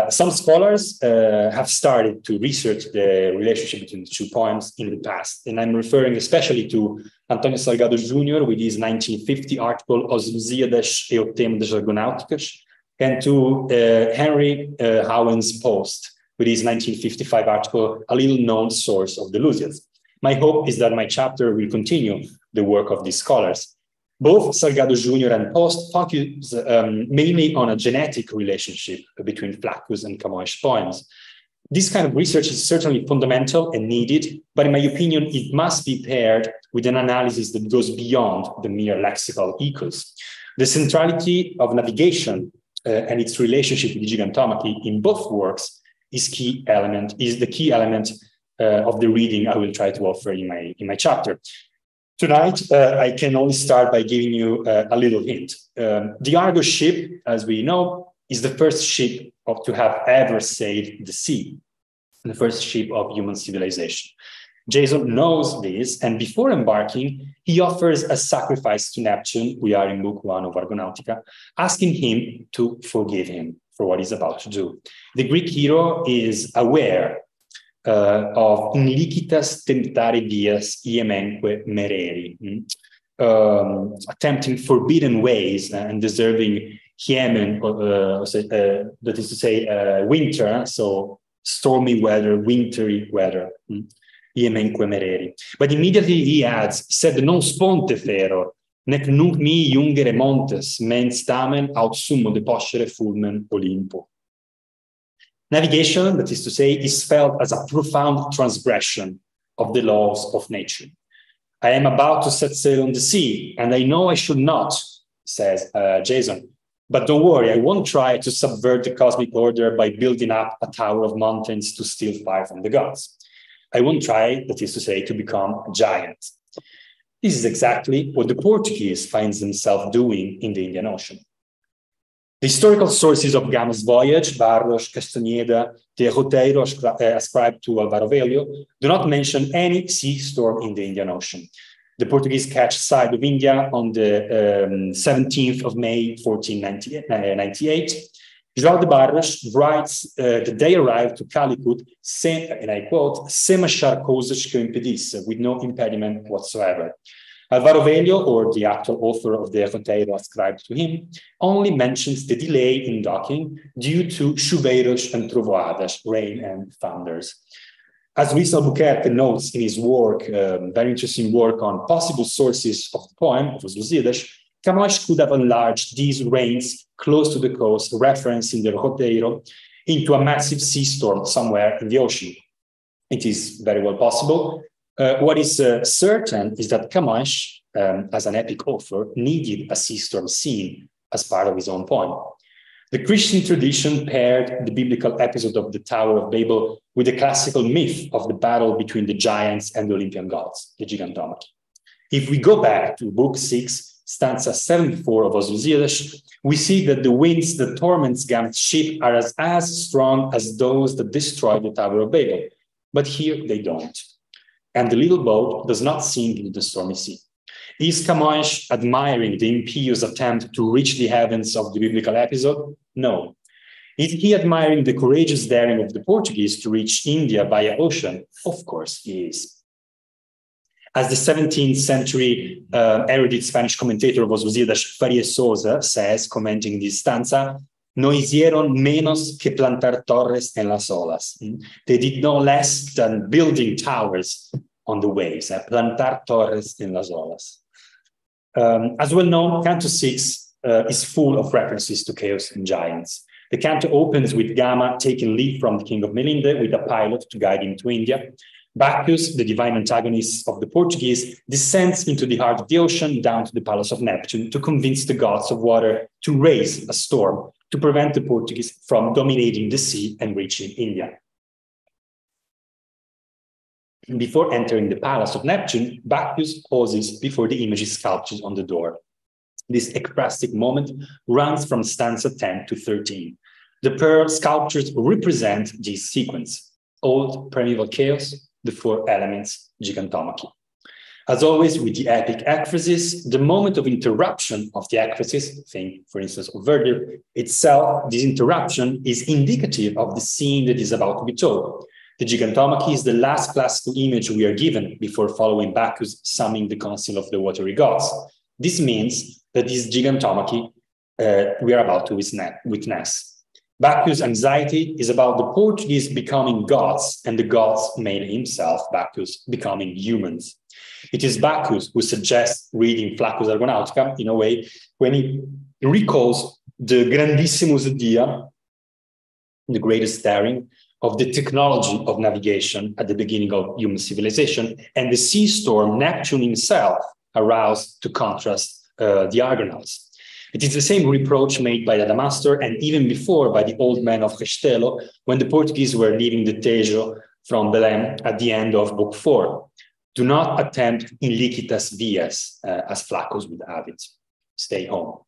Some scholars have started to research the relationship between the two poems in the past, and I'm referring especially to António Salgado Jr. with his 1950 article Os Lusíadas e o Tema das Argonáuticas, and to Henry Howens Post with his 1955 article A Little Known Source of the Lusiads. My hope is that my chapter will continue the work of these scholars. Both Salgado Jr. and Post focus mainly on a genetic relationship between Flaccus and Camões poems. This kind of research is certainly fundamental and needed, but in my opinion, it must be paired with an analysis that goes beyond the mere lexical echoes. The centrality of navigation and its relationship with gigantomachy in both works is the key element of the reading I will try to offer in my chapter. Tonight, I can only start by giving you a little hint. The Argos ship, as we know, is the first ship to have ever sailed the sea, the first ship of human civilization. Jason knows this, and before embarking, he offers a sacrifice to Neptune. We are in Book 1 of Argonautica, asking him to forgive him for what he's about to do. The Greek hero is aware of inlicitas temptare vias iemenque mereri, attempting forbidden ways and deserving hiemen, that is to say, winter, so stormy weather, wintry weather, iemenque mereri. But immediately he adds, sed non sponte feror, nec nunc mihi jungere montes, mens tamen aut summo deposcere fulmen Olimpo. Navigation, that is to say, is felt as a profound transgression of the laws of nature. I am about to set sail on the sea, and I know I should not, says Jason. But don't worry, I won't try to subvert the cosmic order by building up a tower of mountains to steal fire from the gods. I won't try, that is to say, to become a giant. This is exactly what the Portuguese finds themselves doing in the Indian Ocean. The historical sources of Gama's voyage, Barros, Castaneda, the Roteiro ascribed to Álvaro Velho, do not mention any sea storm in the Indian Ocean. The Portuguese catch sight of India on the 17th of May, 1498. João de Barros writes that they arrived to Calicut, and I quote, sem achar coisas que o impedisse, with no impediment whatsoever. Álvaro Velho, or the actual author of the Roteiro ascribed to him, only mentions the delay in docking due to chuveiros and trovoadas, rain and thunders. As Luis Albuquerque notes in his work, very interesting work on possible sources of the poem, of Os Lusíadas, Camões could have enlarged these rains close to the coast, referencing the Roteiro, into a massive sea storm somewhere in the ocean. It is very well possible. What is certain is that Camões, as an epic author, needed a sea storm scene as part of his own poem. The Christian tradition paired the biblical episode of the Tower of Babel with the classical myth of the battle between the giants and the Olympian gods, the gigantomachy. If we go back to Book 6, stanza 74 of Os Lusíadas, we see that the winds that torments Gama's ship are as strong as those that destroyed the Tower of Babel. But here they don't. And the little boat does not sink into the stormy sea. Is Camões admiring the impious attempt to reach the heavens of the biblical episode? No. Is he admiring the courageous daring of the Portuguese to reach India via ocean? Of course he is. As the 17th century erudite Spanish commentator of Os Lusíadas, Faria Sousa, says, commenting this stanza, no hicieron menos que plantar torres en las olas. They did no less than building towers on the waves. Plantar torres en las olas. As well known, Canto 6 is full of references to chaos and giants. The canto opens with Gama taking leave from the king of Melinde with a pilot to guide him to India. Bacchus, the divine antagonist of the Portuguese, descends into the heart of the ocean down to the palace of Neptune to convince the gods of water to raise a storm to prevent the Portuguese from dominating the sea and reaching India. Before entering the palace of Neptune, Bacchus pauses before the images sculptured on the door. This ekphrastic moment runs from stanza 10 to 13. The pearl sculptures represent this sequence: old primeval chaos, the four elements, gigantomachy. As always, with the epic ekphrasis, the moment of interruption of the ekphrasis, think, for instance, of Virgil itself, this interruption is indicative of the scene that is about to be told. The Gigantomachy is the last classical image we are given before following Bacchus summoning the council of the watery gods. This means that this Gigantomachy we are about to witness. Bacchus' anxiety is about the Portuguese becoming gods and the gods, mainly himself, Bacchus, becoming humans. It is Bacchus who suggests reading Flaccus Argonautica in a way when he recalls the Grandissimus Dia, the greatest daring, of the technology of navigation at the beginning of human civilization, and the sea storm Neptune himself aroused to contrast the Argonauts. It is the same reproach made by Adamastor and even before by the old man of Restelo when the Portuguese were leaving the Tejo from Belém at the end of Book 4. Do not attempt illiquitas vias, as Flaccus would have it. Stay home.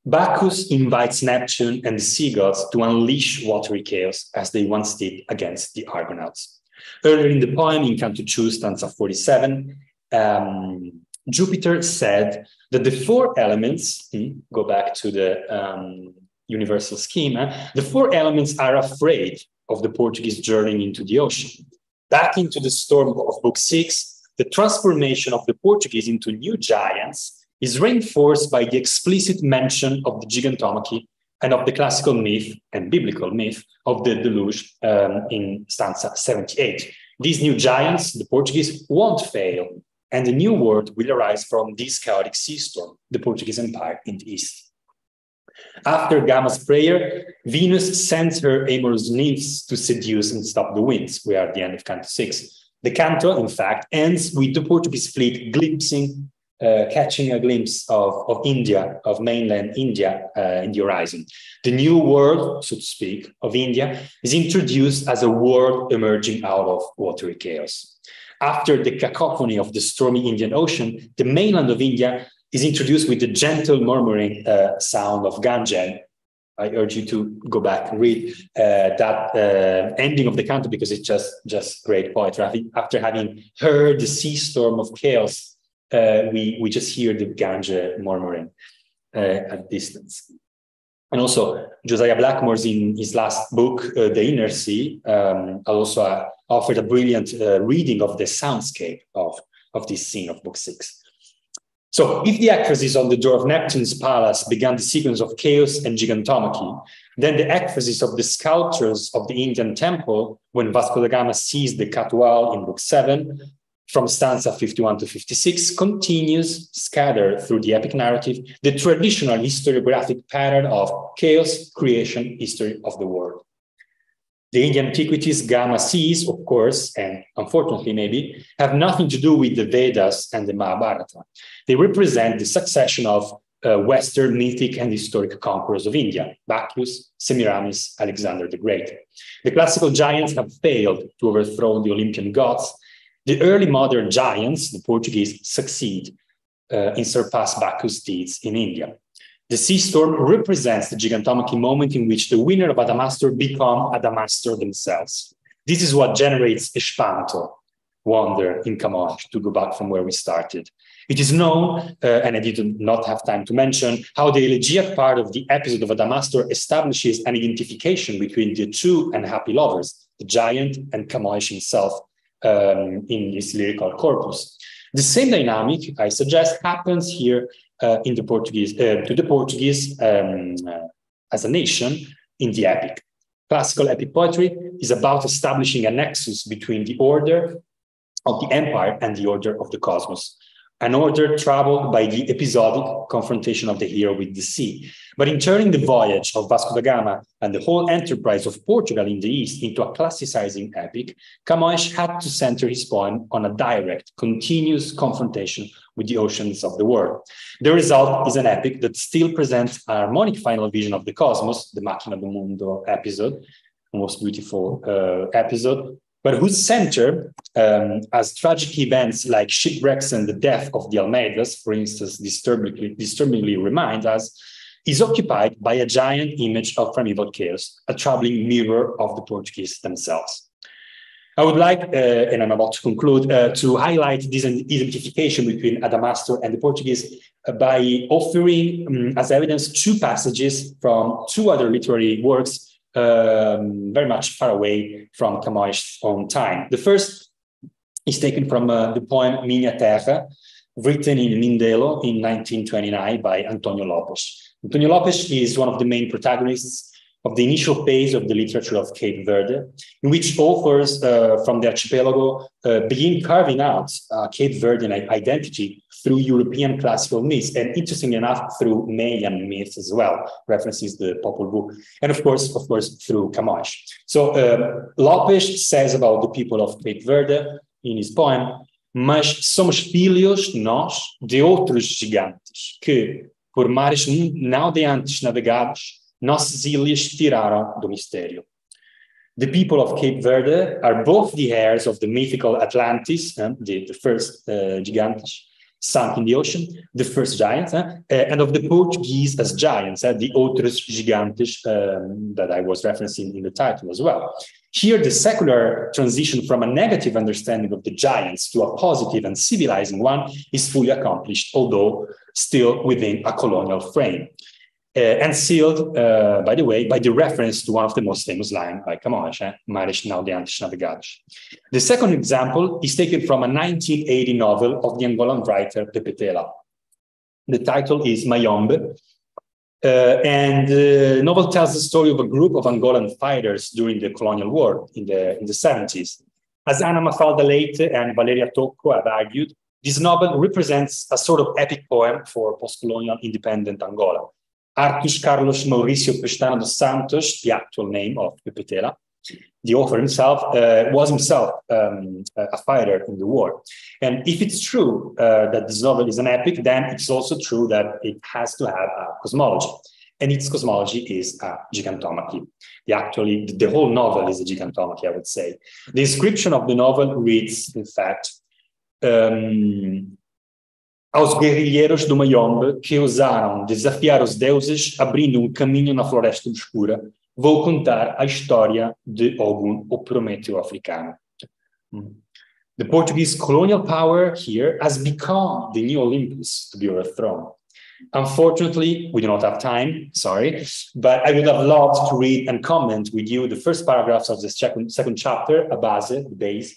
Bacchus invites Neptune and the sea gods to unleash watery chaos as they once did against the Argonauts. Earlier in the poem, in Canto 2, stanza 47, Jupiter said that the four elements, go back to the universal schema, the four elements are afraid of the Portuguese journeying into the ocean. Back into the storm of Book 6, the transformation of the Portuguese into new giants is reinforced by the explicit mention of the Gigantomachy and of the classical myth and biblical myth of the deluge in stanza 78. These new giants, the Portuguese, won't fail, and a new world will arise from this chaotic sea storm, the Portuguese Empire in the east. After Gama's prayer, Venus sends her amorous nymphs to seduce and stop the winds. We are at the end of Canto 6. The canto, in fact, ends with the Portuguese fleet catching a glimpse of India, of mainland India in the horizon. The new world, so to speak, of India is introduced as a world emerging out of watery chaos. After the cacophony of the stormy Indian Ocean, the mainland of India is introduced with the gentle murmuring sound of Ganges. I urge you to go back and read that ending of the canto because it's just great poetry. After having heard the sea storm of chaos, we just hear the Ganges murmuring at distance. And also, Josiah Blackmore's in his last book, The Inner Sea, also offered a brilliant reading of the soundscape of this scene of Book 6. So, if the ekphrasis on the door of Neptune's palace began the sequence of chaos and gigantomachy, then the ekphrasis of the sculptures of the Indian temple, when Vasco da Gama sees the Catual in Book 7, from stanza 51 to 56, continues, scattered through the epic narrative, the traditional historiographic pattern of chaos, creation, history of the world. The Indian antiquities Gama sees, of course, and unfortunately maybe, have nothing to do with the Vedas and the Mahabharata. They represent the succession of Western mythic and historic conquerors of India, Bacchus, Semiramis, Alexander the Great. The classical giants have failed to overthrow the Olympian gods. The early modern giants, the Portuguese, succeed in surpass Bacchus' deeds in India. The sea storm represents the gigantomachy moment in which the winner of Adamastor become Adamastor themselves. This is what generates espanto, wonder in Camões, to go back from where we started. It is known, and I did not have time to mention, how the elegiac part of the episode of Adamastor establishes an identification between the two unhappy lovers, the giant and Camões himself, in his lyrical corpus. The same dynamic, I suggest, happens here in the Portuguese, to the Portuguese as a nation in the epic. Classical epic poetry is about establishing a nexus between the order of the empire and the order of the cosmos, an order troubled by the episodic confrontation of the hero with the sea. But in turning the voyage of Vasco da Gama and the whole enterprise of Portugal in the East into a classicizing epic, Camões had to center his poem on a direct, continuous confrontation with the oceans of the world. The result is an epic that still presents a harmonic final vision of the cosmos, the Machina do Mundo episode, the most beautiful episode, but whose center, as tragic events like shipwrecks and the death of the Almeidas, for instance, disturbingly remind us, is occupied by a giant image of primeval chaos, a troubling mirror of the Portuguese themselves. I would like, and I'm about to conclude, to highlight this identification between Adamastor and the Portuguese by offering as evidence two passages from two other literary works very much far away from Camões' own time. The first is taken from the poem Minha Terra, written in Mindelo in 1929 by Antonio Lopes. Antonio Lopes is one of the main protagonists of the initial phase of the literature of Cape Verde, in which authors from the archipelago begin carving out Cape Verdean identity through European classical myths, and interestingly enough, through Mayan myths as well, references the Popol Vuh, and of course, through Camões. So Lopes says about the people of Cape Verde in his poem, mas somos filhos, nós, de outros gigantes, que, por mares nauseantes navegados, nossas ilhas tiraram do mistério. The people of Cape Verde are both the heirs of the mythical Atlantis, the first gigantes, sunk in the ocean, the first giants, and of the Portuguese as giants, the outros gigantes that I was referencing in the title as well. Here, the secular transition from a negative understanding of the giants to a positive and civilizing one is fully accomplished, although still within a colonial frame. And sealed, by the way, by the reference to one of the most famous lines by Camões, Mares nauseantes navegados. The second example is taken from a 1980 novel of the Angolan writer Pepe Tela. The title is Mayombe, and the novel tells the story of a group of Angolan fighters during the colonial war in the 70s. As Ana Mafalda Leite and Valeria Tocco have argued, this novel represents a sort of epic poem for post-colonial independent Angola. Artus Carlos Mauricio Pestana dos Santos, the actual name of Pepe Tela, the author himself, was himself a fighter in the war. And if it's true that this novel is an epic, then it's also true that it has to have a cosmology. And its cosmology is a gigantomachy. The whole novel is a gigantomachy, I would say. The inscription of the novel reads, in fact, aos guerrilheiros do Mayombe que ousaram desafiar os deuses abrindo caminho na floresta obscura, vou contar a história de Ogum, o Prometeu africano. The Portuguese colonial power here has become the new Olympus to be overthrown. Unfortunately, we do not have time, sorry, but I would have loved to read and comment with you the first paragraphs of the second chapter, a base, the base.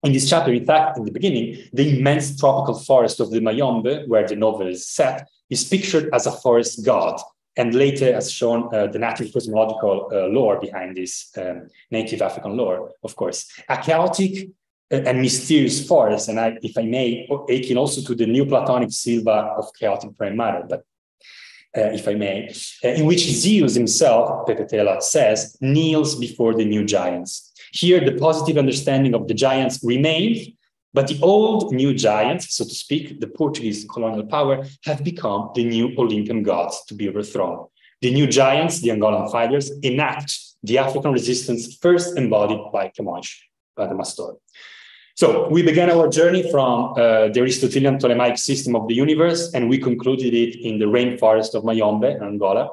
In this chapter, in fact, in the beginning, the immense tropical forest of the Mayombe, where the novel is set, is pictured as a forest god, and later has shown the native cosmological lore behind this native African lore, of course. A chaotic and mysterious forest, and if I may, akin also to the Neoplatonic Silva of chaotic prime matter, but if I may, in which Zeus himself, Pepe Tela says, kneels before the new giants. Here, the positive understanding of the giants remains, but the old new giants, so to speak, the Portuguese colonial power, have become the new Olympian gods to be overthrown. The new giants, the Angolan fighters, enact the African resistance first embodied by Camões, Adamastor. So we began our journey from the Aristotelian Ptolemaic system of the universe, and we concluded it in the rainforest of Mayombe, Angola.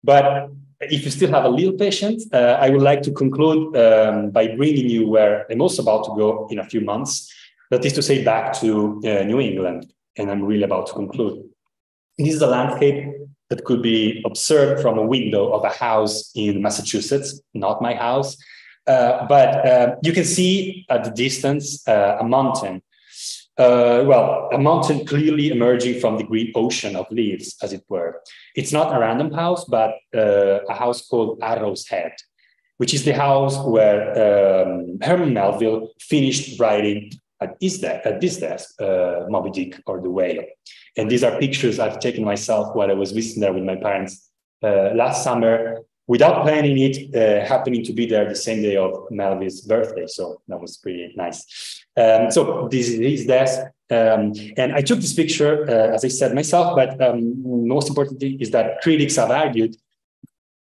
But if you still have a little patience, I would like to conclude by bringing you where I'm also about to go in a few months, that is to say back to New England, and I'm really about to conclude. This is a landscape that could be observed from a window of a house in Massachusetts, not my house, but you can see at the distance a mountain. A mountain clearly emerging from the green ocean of leaves, as it were. It's not a random house, but a house called Arrow's Head, which is the house where Herman Melville finished writing at this desk, Moby Dick or the Whale. And these are pictures I've taken myself while I was visiting there with my parents last summer, without planning it, happening to be there the same day of Melville's birthday. So that was pretty nice. So this is his desk. And I took this picture, as I said myself, but most importantly is that critics have argued,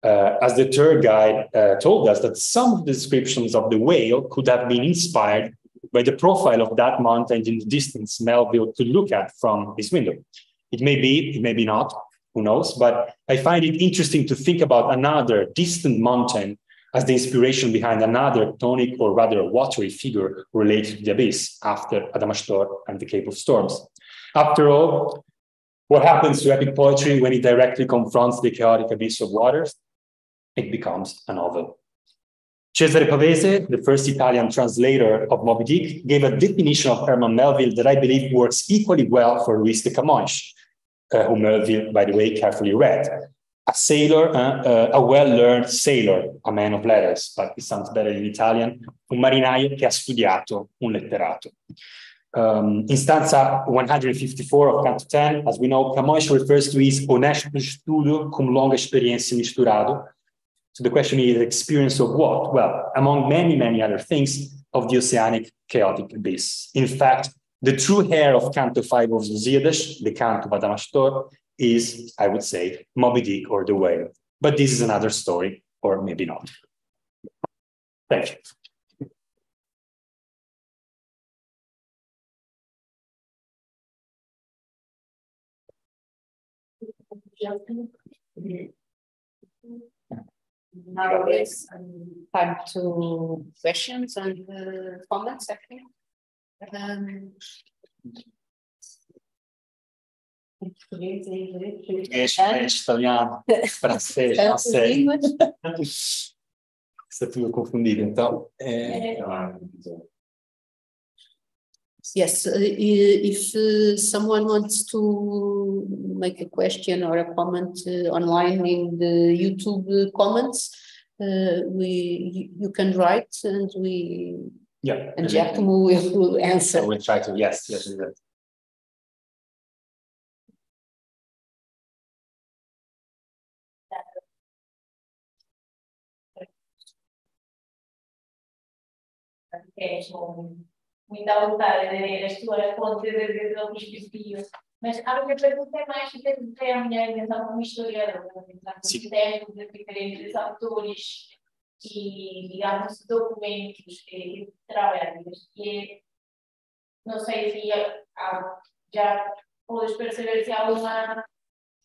as the tour guide told us, that some of the descriptions of the whale could have been inspired by the profile of that mountain in the distance Melville could look at from his window. It may be, it may be not, who knows? But I find it interesting to think about another distant mountain as the inspiration behind another tonic or rather watery figure related to the abyss after Adamastor and the Cape of Storms. After all, what happens to epic poetry when it directly confronts the chaotic abyss of waters? It becomes a novel. Cesare Pavese, the first Italian translator of Moby Dick, gave a definition of Herman Melville that I believe works equally well for Luis de Camões, who Melville, by the way, carefully read. A sailor, a well-learned sailor, a man of letters, but it sounds better in Italian, un marinaio che ha studiato, un letterato. In stanza 154 of Canto 10, as we know, Camões refers to his honesto estudo com longa experiência misturado. So the question is, experience of what? Well, among many, many other things, of the oceanic chaotic abyss. In fact, the true hair of Canto 5 of Lusíadas, the Canto of Adamastor, is, I would say, Moby Dick or the whale. But this is another story, or maybe not. Thank you. Now it's time to questions and comments, I think. Português, italiano, francês, não sei. Está tudo confundido, então. Yes, if someone wants to make a question or a comment online in the YouTube comments, you can write and and Giacomo will answer. I will try to, yes. Muito à vontade de as tuas fontes de outros estudos, mas a minha pergunta é mais até a minha intenção como historiadora, os textos de diferentes autores e, digamos, documentos que trabalhamos. E não sei se já podes perceber se há uma,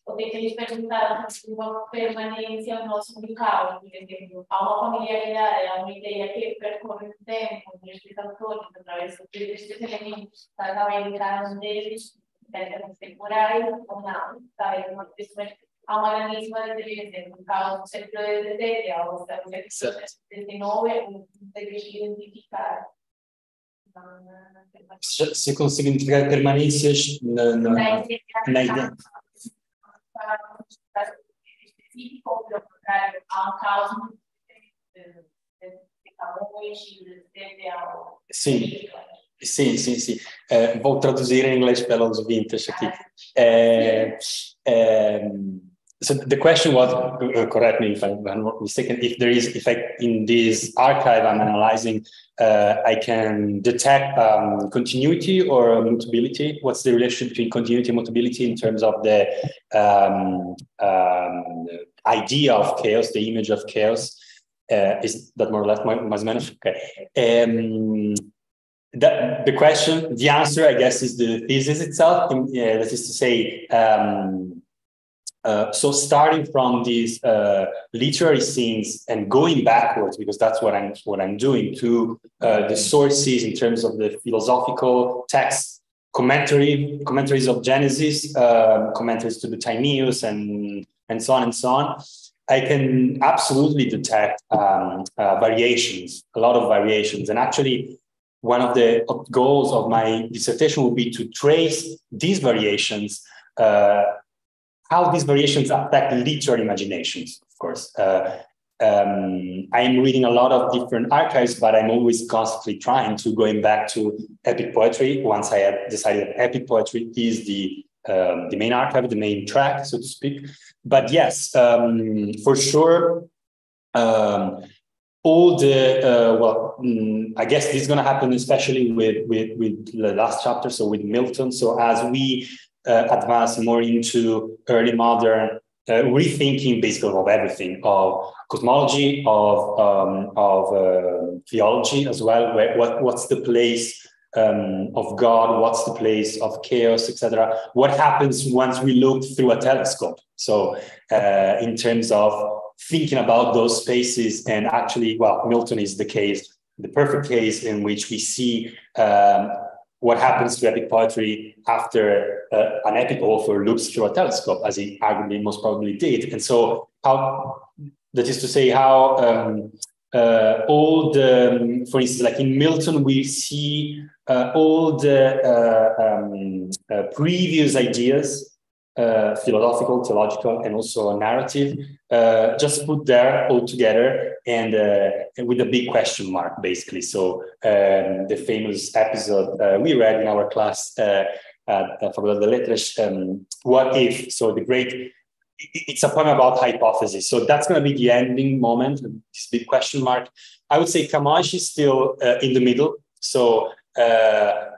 ou que tens perguntado se uma permanência no nosso local, por exemplo, há uma familiaridade, há uma ideia que percorre o tempo, nestes autores, através destes elementos, está a entrar deles, em temporais ou não, há uma grandíssima diferença, no caso do século XVII, ao século XIX, consegues identificar. Se consigo identificar permanências na ideia. Específico, ou pelo contrário, há um caso muito de Camões e de algo. Sim. Vou traduzir em inglês para os ouvintes aqui. So the question was, correct me if I'm not mistaken, if in this archive I'm analyzing, I can detect continuity or mutability. What's the relationship between continuity and mutability in terms of the idea of chaos, the image of chaos? Is that more or less mais ou menos? Okay. The question, the answer, I guess, is the thesis itself. That is to say, so starting from these literary scenes and going backwards, because that's what I'm doing, to the sources in terms of the philosophical texts, commentaries of Genesis, commentaries to the Timaeus, and so on. I can absolutely detect variations, a lot of variations, and actually, one of the goals of my dissertation will be to trace these variations. How these variations affect literary imaginations, of course. I'm reading a lot of different archives, but I'm always constantly trying to going back to epic poetry. Once I have decided that epic poetry is the main archive, the main track, so to speak. But yes, for sure, all the I guess this is going to happen especially with the last chapter, so with Milton. So as we advance more into early modern rethinking, basically, of everything, of cosmology, of theology as well. What's the place of God? What's the place of chaos, etc.? What happens once we look through a telescope? So, in terms of thinking about those spaces. And actually, well, Milton is the perfect case in which we see what happens to epic poetry after an epic author looks through a telescope, as he arguably most probably did. And so that is to say how all the, for instance, like in Milton, we see all the previous ideas, philosophical, theological, and also narrative, just put there all together and with a big question mark, basically. So the famous episode we read in our class at Facultad de Letras, What If? So it's a poem about hypothesis. So that's going to be the ending moment, this big question mark. I would say Camões is still in the middle. So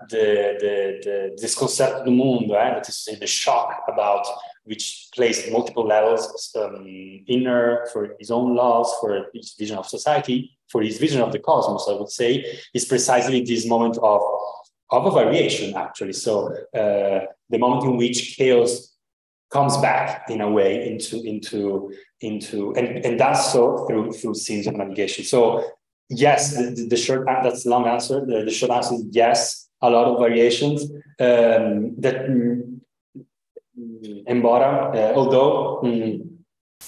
this concept du mundo, that is to say the shock about which plays multiple levels, inner for his own laws, for his vision of society, for his vision of the cosmos, I would say, is precisely this moment of a variation, actually. So the moment in which chaos comes back in a way into and does so through scenes of navigation. So yes, the short, that's a long answer. The short answer is yes, a lot of variations that although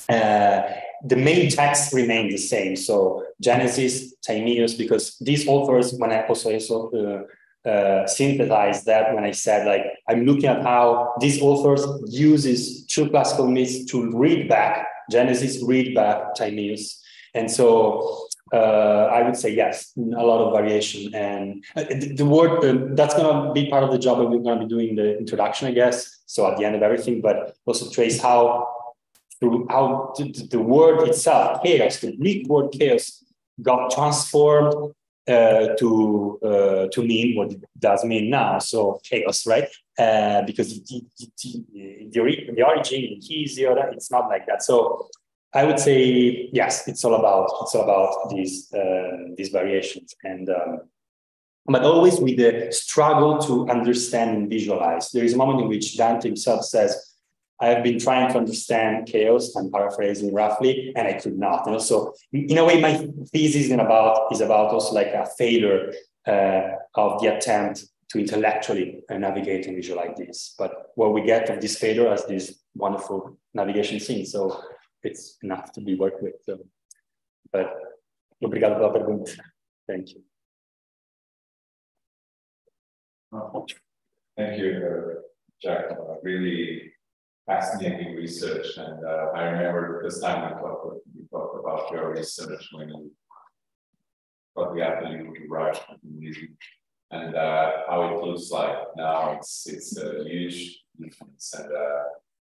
the main text remained the same. So Genesis, Timaeus, because these authors, when I also synthesized that when I said, like, I'm looking at how these authors uses true classical myths to read back Genesis, read back Timaeus. And so I would say yes, a lot of variation. And the word, that's going to be part of the job that we're going to be doing the introduction, I guess. So at the end of everything, but also trace how the word itself, chaos, the Greek word chaos, got transformed to mean what it does mean now. So chaos, right? Because the origin in Hesiod, it's not like that. So I would say yes, it's all about these variations, and but always with the struggle to understand and visualize. There is a moment in which Dante himself says, I have been trying to understand chaos, I'm paraphrasing roughly, and I could not. And also, in a way, my thesis is about also like a failure of the attempt to intellectually navigate and visualize this. But what we get of this failure as this wonderful navigation scene. So it's enough to be worked with. So, but obrigado pela pergunta. Thank you. Thank you, Jack. Really fascinating research, and I remember the first time we talked about your research when you got the afternoon to write, and how it looks like now. It's a huge difference, and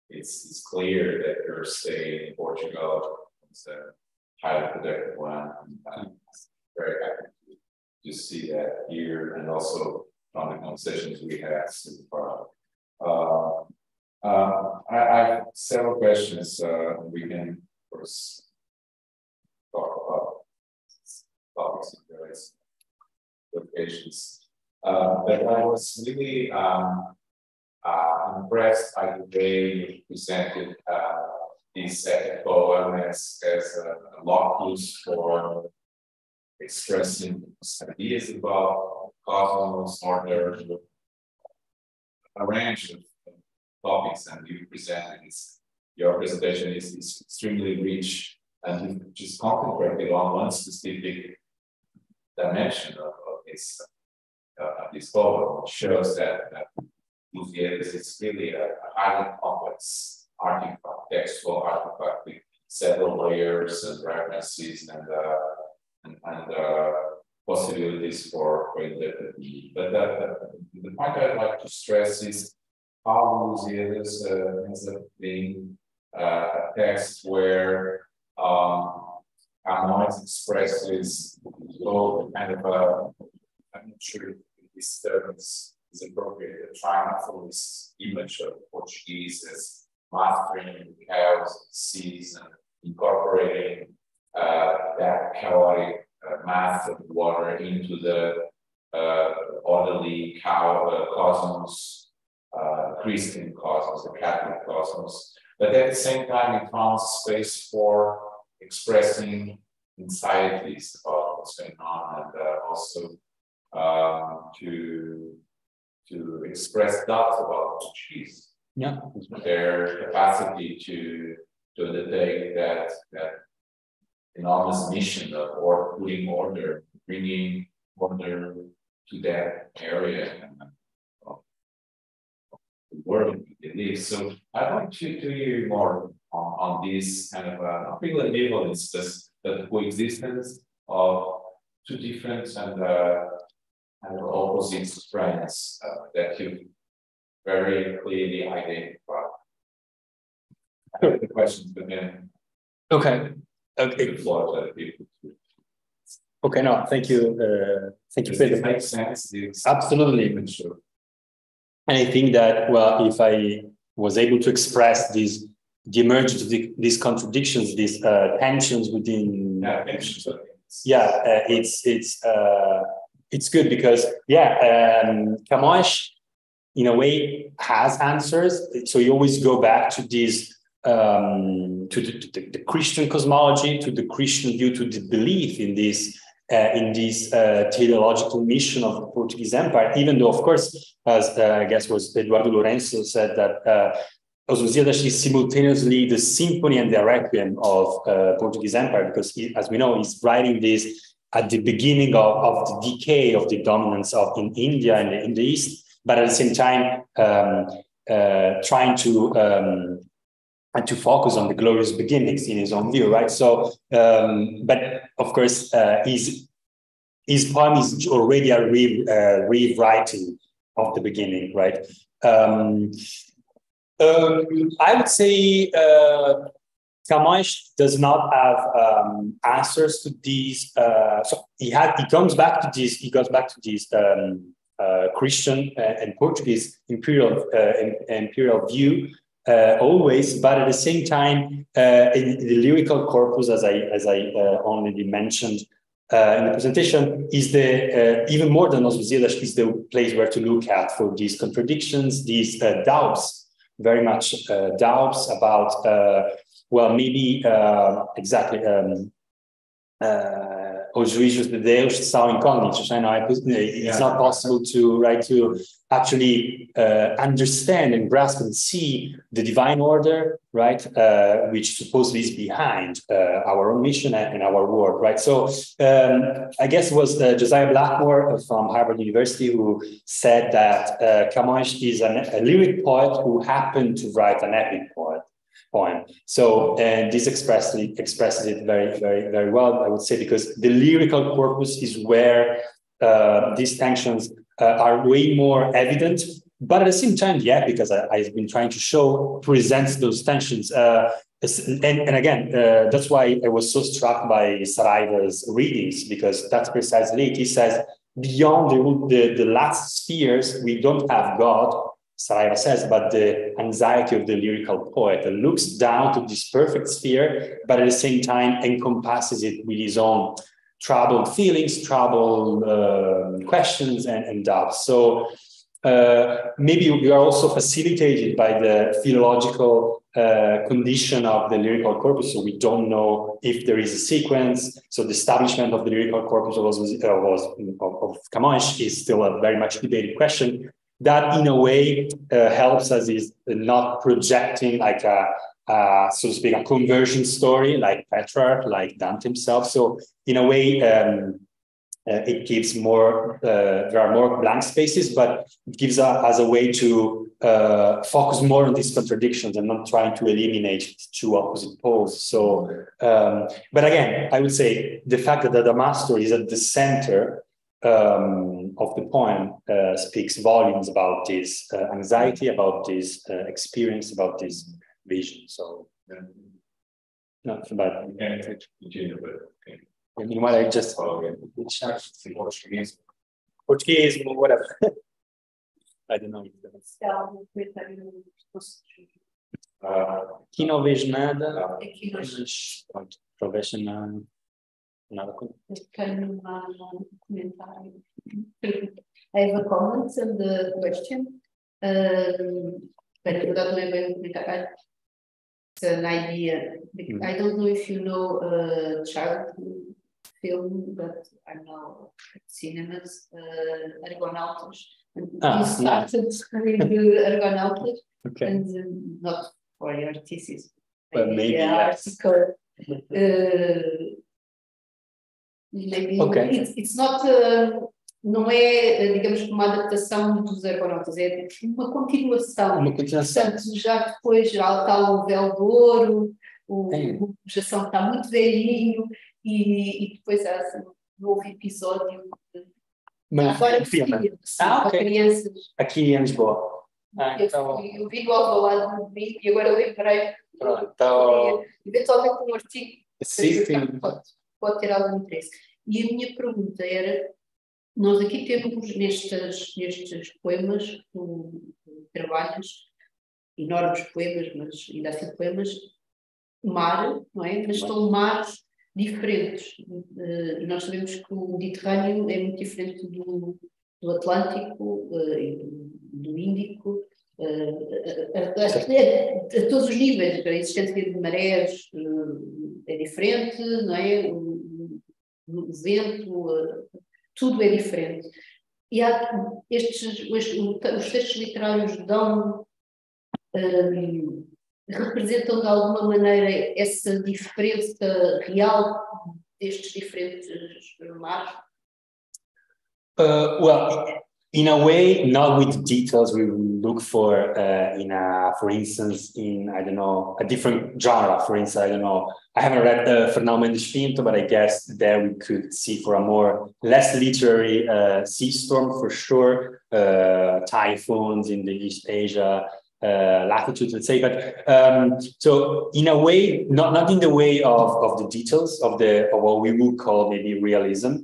it's clear that your stay in Portugal is a highly productive one. And I'm very happy to see that here, and also from the conversations we had so far. I have several questions. We can, of course, talk about topics in various locations. But I was really impressed by the way you presented this epic poem as a locus for expressing ideas about cosmos, order, a range of topics, and you presented this. Your presentation is extremely rich, and you just concentrated on one specific dimension of this poem. It shows that Lusíadas is really a highly complex artifact, textual artifact with several layers and references and possibilities for interpretation. But the point I'd like to stress is how Lusíadas ends up being a text where Camões expresses kind of I'm not sure if this term is appropriate, a triumphalist image of Portuguese as mastering chaos, seas, and incorporating that chaotic math of water into the orderly cosmos, Christian cosmos, the Catholic cosmos. But at the same time, it found space for expressing anxieties about what's going on, and also to express doubts about Portuguese. Yeah. Their capacity to undertake that enormous mission of putting order, bringing order to that area of the world they live. So I'd like to hear more on this kind of not really ambivalence, just the coexistence of two different and opposite strands that you very clearly identify. I have the questions, but then okay. Okay, no, thank you. Thank you, Pedro. It makes sense. Absolutely. And I think that, well, if I was able to express the emergence of these contradictions, these tensions within, it's good because Camões, in a way, has answers. So you always go back to these. To the Christian cosmology, to the Christian view, to the belief in this teleological mission of the Portuguese Empire, even though, of course, as I guess was Eduardo Lourenço said, that Os Lusíadas is simultaneously the symphony and the requiem of Portuguese Empire, because as we know, he's writing this at the beginning of the decay of the dominance in India and in the East, but at the same time trying to focus on the glorious beginnings in his own view, right? So, but of course, his poem is already a rewriting of the beginning, right? I would say Camões does not have answers to these. So he goes back to this Christian and Portuguese imperial view. Always, but at the same time, in the lyrical corpus, as I already mentioned in the presentation, is even more than Os Lusíadas, is the place where to look at for these contradictions, these doubts, very much doubts about, well, maybe exactly. Os juízos de Deus são incógnitos. It's not possible to actually understand and grasp and see the divine order, right? Which supposedly is behind our own mission and our work, right? So I guess it was Josiah Blackmore from Harvard University who said that Camões is a lyric poet who happened to write an epic poem. So, and this expresses it very, very, very well, I would say, because the lyrical corpus is where these tensions are way more evident. But at the same time, the epic, as I've been trying to show, presents those tensions. And again, that's why I was so struck by Saraiva's readings, because that's precisely it. He says, beyond the last spheres, we don't have God, Saraiva says, but the anxiety of the lyrical poet that looks down to this perfect sphere, but at the same time encompasses it with his own troubled feelings, troubled questions and doubts. So maybe we are also facilitated by the philological condition of the lyrical corpus, so we don't know if there is a sequence. So the establishment of the lyrical corpus of Camões is still a very much debated question. That, in a way, helps us is not projecting like so to speak, a conversion story like Petrarch, like Dante himself. So, in a way, it gives more. There are more blank spaces, but it gives us a way to focus more on these contradictions and not trying to eliminate two opposite poles. So, but again, I would say the fact that the Adamastor is at the center of the poem speaks volumes about this anxiety, about this experience, about this vision. So, not bad. Meanwhile, I just Portuguese, whatever. I don't know. Aqui não vejo nada. Mas pronto, professional. Nada com. I have a comment on the question. an idea. I don't know if you know child film, but I know cinemas, Argonautas. And he started with Argonautas, and not for your thesis, maybe article. Maybe it's not, não é, digamos, uma adaptação dos Argonautas, é uma continuação. Portanto, já depois já está o Véu de Ouro, o Jação está muito velhinho, e depois há assim, um novo episódio. Agora para crianças. Aqui em Lisboa. Eu vi do Alvalade e agora lembrei. Pronto. Eventualmente um artigo sim. Pode ter algum interesse. E a minha pergunta era, nós aqui temos nestes poemas, trabalhos, enormes poemas, mas ainda assim poemas, mar, não é? Mas são mares diferentes. E nós sabemos que o Mediterrâneo é muito diferente do Atlântico, do Índico, a todos os níveis. A existência de marés é diferente, não é? O vento, tudo é diferente. E há os textos literários representam de alguma maneira essa diferença real destes diferentes mares? Well, in a way, not with details. We look for, for instance, I don't know, a different genre. For instance, I don't know. I haven't read Fernão Mendes Pinto, but I guess there we could see for a less literary sea storm for sure, typhoons in the East Asia latitudes, let's say. But so in a way, not in the way of the details of what we would call maybe realism,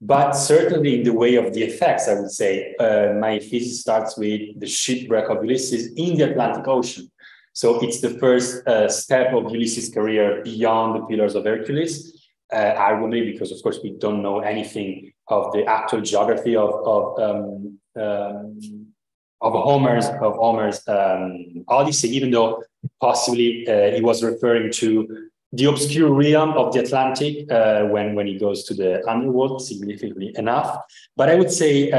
but certainly in the way of the effects, I would say. My thesis starts with the shipwreck of Ulysses in the Atlantic Ocean. So it's the first step of Ulysses' career beyond the Pillars of Hercules. Arguably, because of course we don't know anything of the actual geography of Homer's Odyssey, even though possibly he was referring to the obscure realm of the Atlantic when he goes to the underworld, significantly enough. But I would say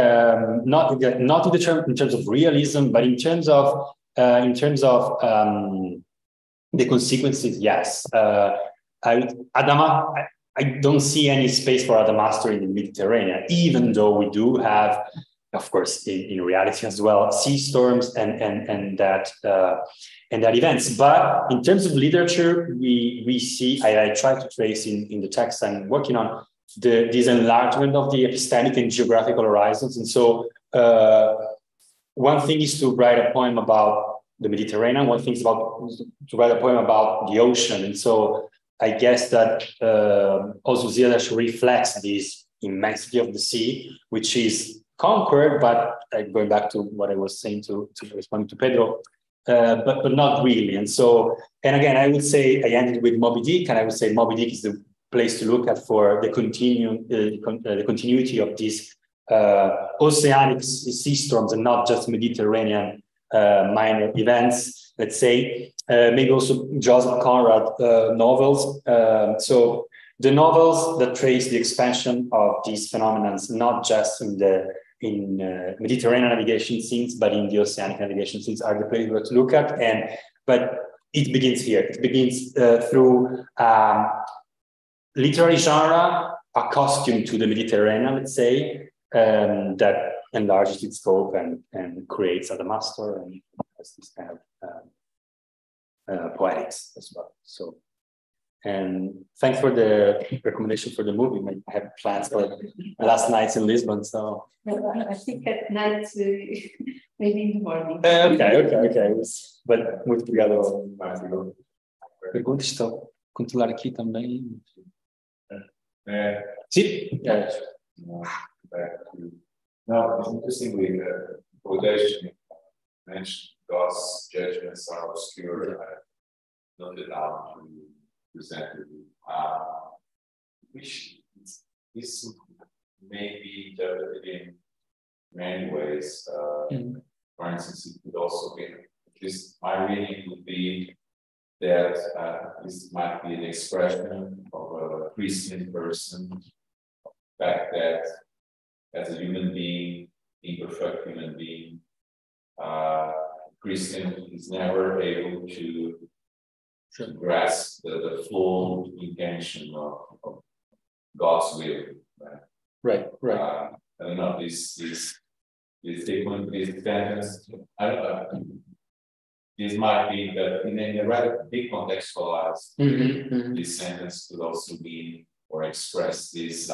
not in terms of realism, but in terms of the consequences. Yes, I don't see any space for Adamastor in the Mediterranean, even though we do have, of course, in reality as well, sea storms and that events. But in terms of literature, we see, I try to trace in the text I'm working on, this enlargement of the epistemic and geographical horizons. And so one thing is to write a poem about the Mediterranean, one thing is to write a poem about the ocean. And so I guess that also Lusíadas reflects this immensity of the sea, which is conquered, but going back to what I was saying to respond to Pedro, but not really. And again, I would say I ended with Moby Dick, and I would say Moby Dick is the place to look at for the continuity of these oceanic sea storms and not just Mediterranean minor events, let's say. Maybe also Joseph Conrad novels. So the novels that trace the expansion of these phenomena, not just in Mediterranean navigation scenes, but in the oceanic navigation scenes, are the place to look at. But it begins here. It begins through literary genre accustomed to the Mediterranean, let's say, that enlarges its scope and creates Adamastor and has this kind of poetics as well. So, and thanks for the recommendation for the movie. I have plans for last nights in Lisbon, so. I think at night, maybe in the morning. Okay. But muito obrigado. Perguntas estão continuar aqui também. Sim. No, it's interestingly the quotation mentioned God's judgments are obscure and noted out to presented. Which this may be interpreted in many ways. For instance, it could also be, at least my reading would be that this might be an expression of a Christian person, the fact that as a human being, imperfect human being, Christian is never able to grasp the full intention of God's will. Right. I don't know, this statement, this sentence, I don't know. This might be that in a rather decontextualized, this sentence could also mean or express this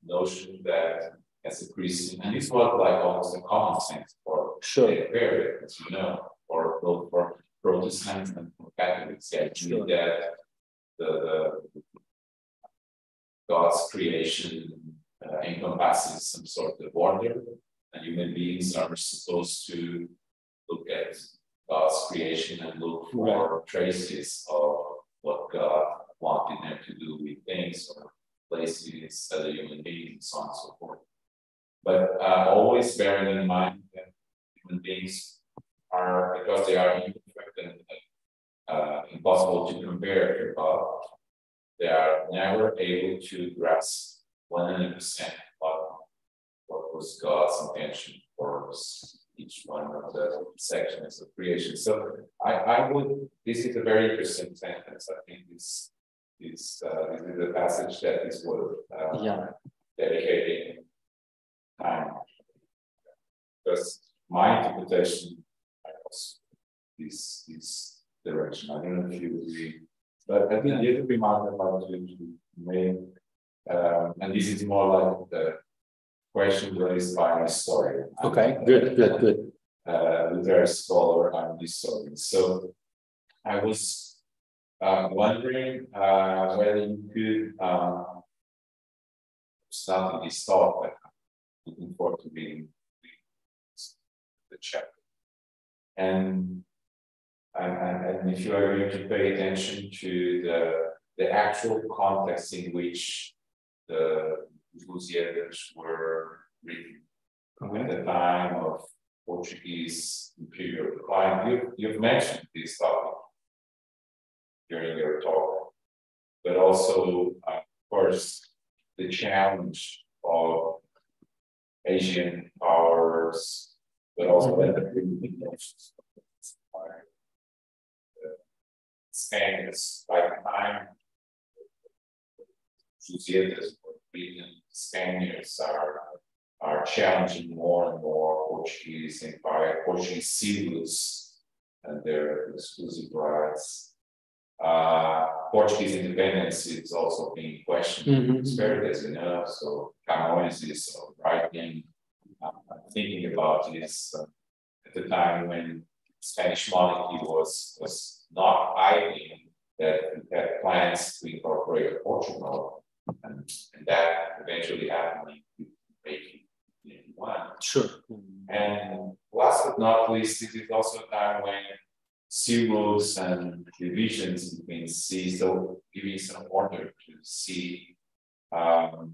notion that as a Christian, and this was like almost a common sense for the period, as you know, for both for Protestants and for Catholics, actually, that the God's creation encompasses some sort of order, and human beings are supposed to look at God's creation and look for traces of what God wanted them to do with things or places, other human beings, and so on and so forth. But always bearing in mind that human beings are, because they are imperfect and impossible to compare to God, they are never able to grasp 100% what was God's intention for each one of the sections of creation. So I would, this is a very interesting sentence. I think this is a passage that is worth dedicating time. Because my interpretation was this direction. I don't know if you agree, but I think the other remark about to make, and this is more like the question raised by a historian. Okay, good. Literary scholar and historian. So I was wondering whether you could start this thought that I'm looking forward to reading the chapter. And if you are going to pay attention to the actual context in which the Lusíadas were written at the time of Portuguese imperial decline. You've mentioned this topic during your talk, but also, of course, the challenge of Asian powers, but also the Spaniards. By the time Lusíadas were written, Spaniards are challenging more and more Portuguese empire, Portuguese civils and their exclusive rights. Portuguese independence is also being questioned in spirit, as you know. So Camões is writing, thinking about this at the time when Spanish monarchy was not hiding that it had plans to incorporate Portugal, and that eventually happened in 1881. Sure. And last but not least, it is also a time when civils and divisions between sea, so giving some order to see public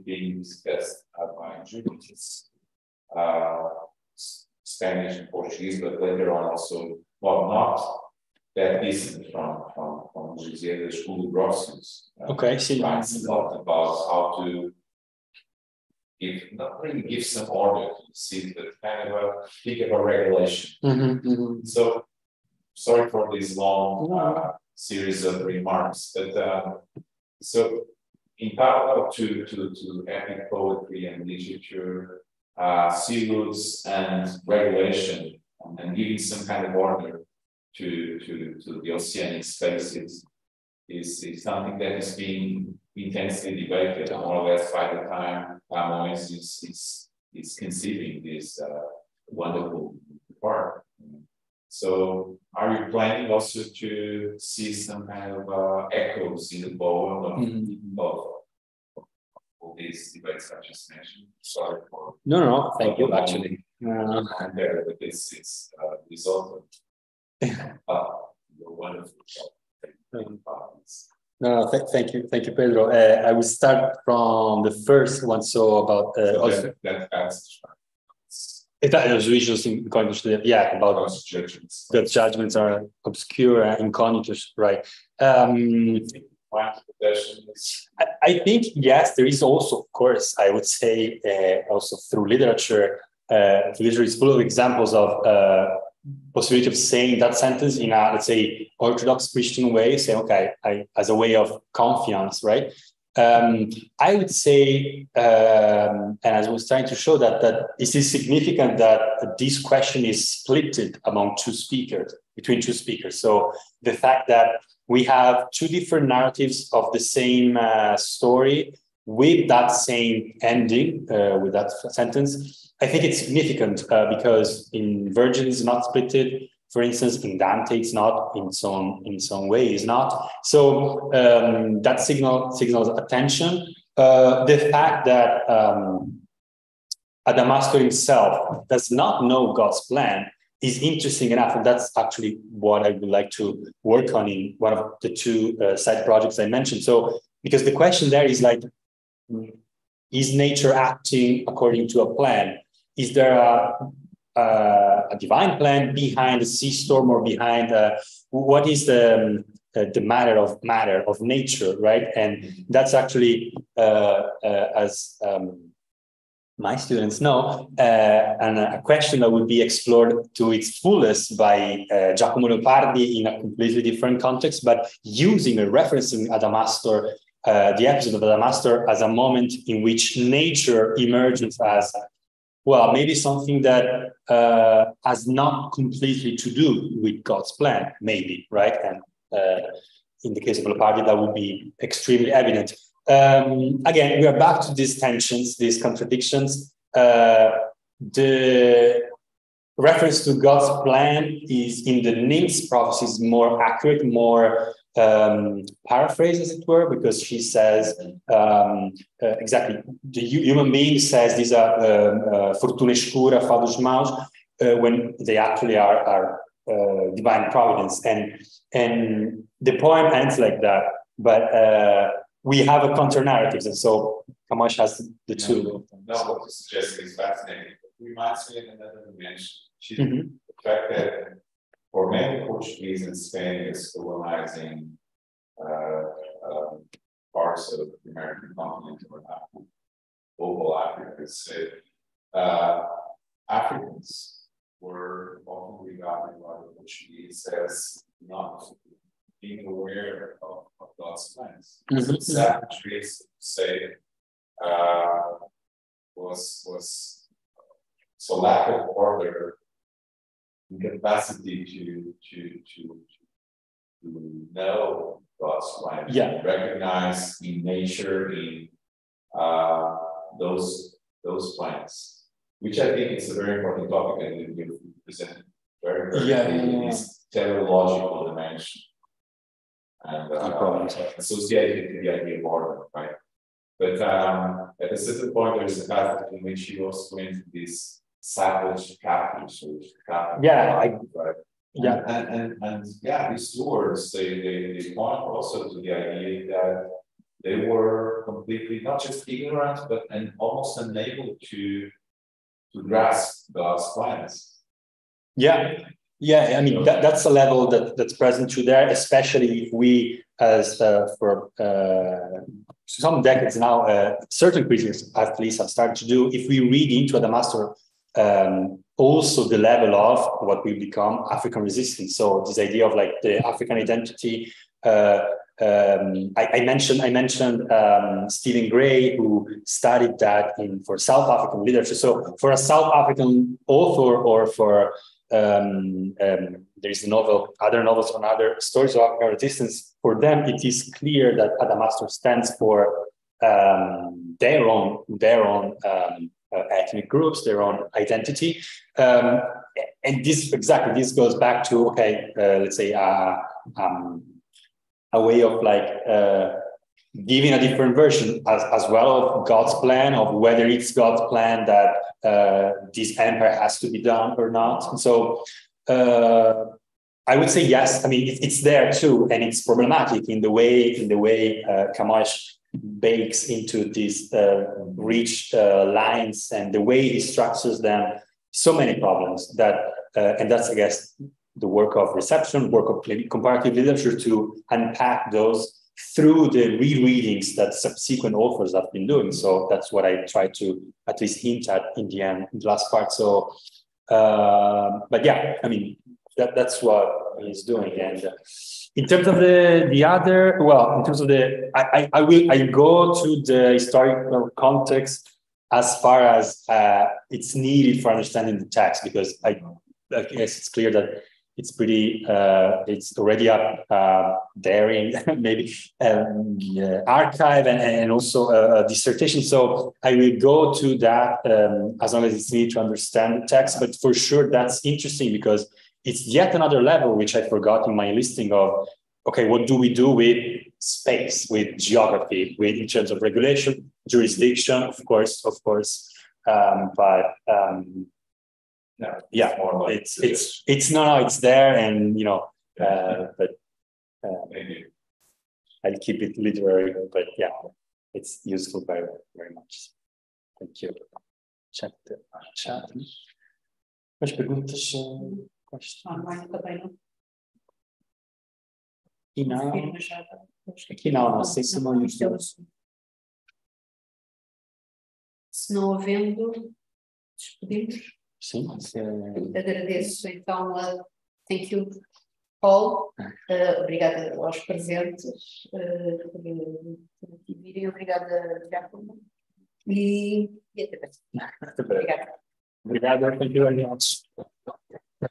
being discussed by Jews, Spanish and Portuguese, but later on also, well, not that distant from Lusíadas, Julio Grotius. Okay, see. Writes a lot about how to not really give some order to the city, but kind of think of a regulation. So, sorry for this long series of remarks, but so in parallel to epic poetry and literature, civils and regulation, and giving some kind of order to the oceanic spaces is something that is being intensely debated, more or less by the time Camões is conceiving this wonderful park. So, are you planning also to see some kind of echoes in the poem of all these debates I just mentioned? Sorry for no, thank you. Actually, but it's also wonderful. No, thank you, Pedro. I will start from the first one. So about that passage. That was usually going to the, about Those judgments. the judgments are obscure and incognitus, right? I think, yes, there is also, of course, I would say also through literature is full of examples of possibility of saying that sentence in a, let's say, Orthodox Christian way, say, okay, as a way of confiance, right? I would say, and as I was trying to show that it is significant that this question is split among between two speakers. So the fact that we have two different narratives of the same story with that same ending, with that sentence, I think it's significant because in Virgil is not split. For instance, in Dante, it's not, in some way, it's not. So that signals attention. The fact that Adamastor himself does not know God's plan is interesting enough, and that's actually what I would like to work on in one of the two side projects I mentioned. So, because the question there is like, is nature acting according to a plan? Is there a divine plan behind the sea storm, or behind what is the matter of nature, right? And that's actually as my students know, and a question that would be explored to its fullest by Giacomo Leopardi in a completely different context, but using and referencing Adamastor, the episode of Adamastor, as a moment in which nature emerges as, well, maybe something that has not completely to do with God's plan, maybe, right? And in the case of Leopardi, that would be extremely evident. Again, we are back to these tensions, these contradictions. The reference to God's plan is in the Nymph's prophecies more accurate, more paraphrase, as it were, because she says exactly, the human being says these are fortuna escura, fados maus, when they actually are divine providence, and the poem ends like that, but we have a counter narratives, and so Camões has the two. No, what you suggest is fascinating. We might see in another dimension the fact that for many Portuguese and Spain is colonizing parts of the American continent or global Africa, say, Africans were often regarded by the Portuguese as not being aware of God's plans. Savagery, say, was so lack of order, incapacity to know God's plan, recognize in nature, in those plans, which I think is a very important topic, and you present very this teleological dimension and associated with the idea of order, right? But at a certain point, there is a passage in which you also go into this savage captives, right? And these two words, they point also to the idea that they were completely not just ignorant, but almost unable to grasp God's plans. I mean, that's a level that's present through there, especially if we, as for some decades now, certain Christians at least have started to do, if we read into Adamastor also the level of what will become African resistance. So this idea of like the African identity. I mentioned Stephen Gray, who studied that for South African literature. So for a South African author, or for there is other novels on other stories of African resistance, for them it is clear that Adamastor stands for their own ethnic groups, their own identity, and this goes back to let's say a way of like giving a different version as well of God's plan, of whether it's God's plan that this empire has to be done or not. And so I would say yes. I mean, it's there too, and it's problematic in the way Camões bakes into these rich lines, and the way he structures them so many problems that, and that's, I guess, the work of reception, work of comparative literature to unpack those through the rereadings that subsequent authors have been doing. So that's what I try to at least hint at in the end, in the last part. So, but yeah, I mean, that's what he's doing. And in terms of the other, well, in terms of the, I go to the historical context as far as it's needed for understanding the text, because I guess it's clear that it's pretty, it's already up there in maybe archive and also a dissertation. So I will go to that as long as it's needed to understand the text. But for sure, that's interesting because it's yet another level, which I forgot in my listing of, okay, what do we do with space, with geography, with in terms of regulation, jurisdiction, of course, but no, yeah, it's there, and but maybe I'll keep it literary, but yeah, it's useful very, very much. Thank you. Chat. Mais perguntas? Online também não. Aqui não sei se não YouTube. Se não havendo, despedimos. Sim. Agradeço então a thank you, Paul. Obrigada aos presentes por aqui virem. Obrigada, Giacomo. E até mais. Obrigada. Thank you very much.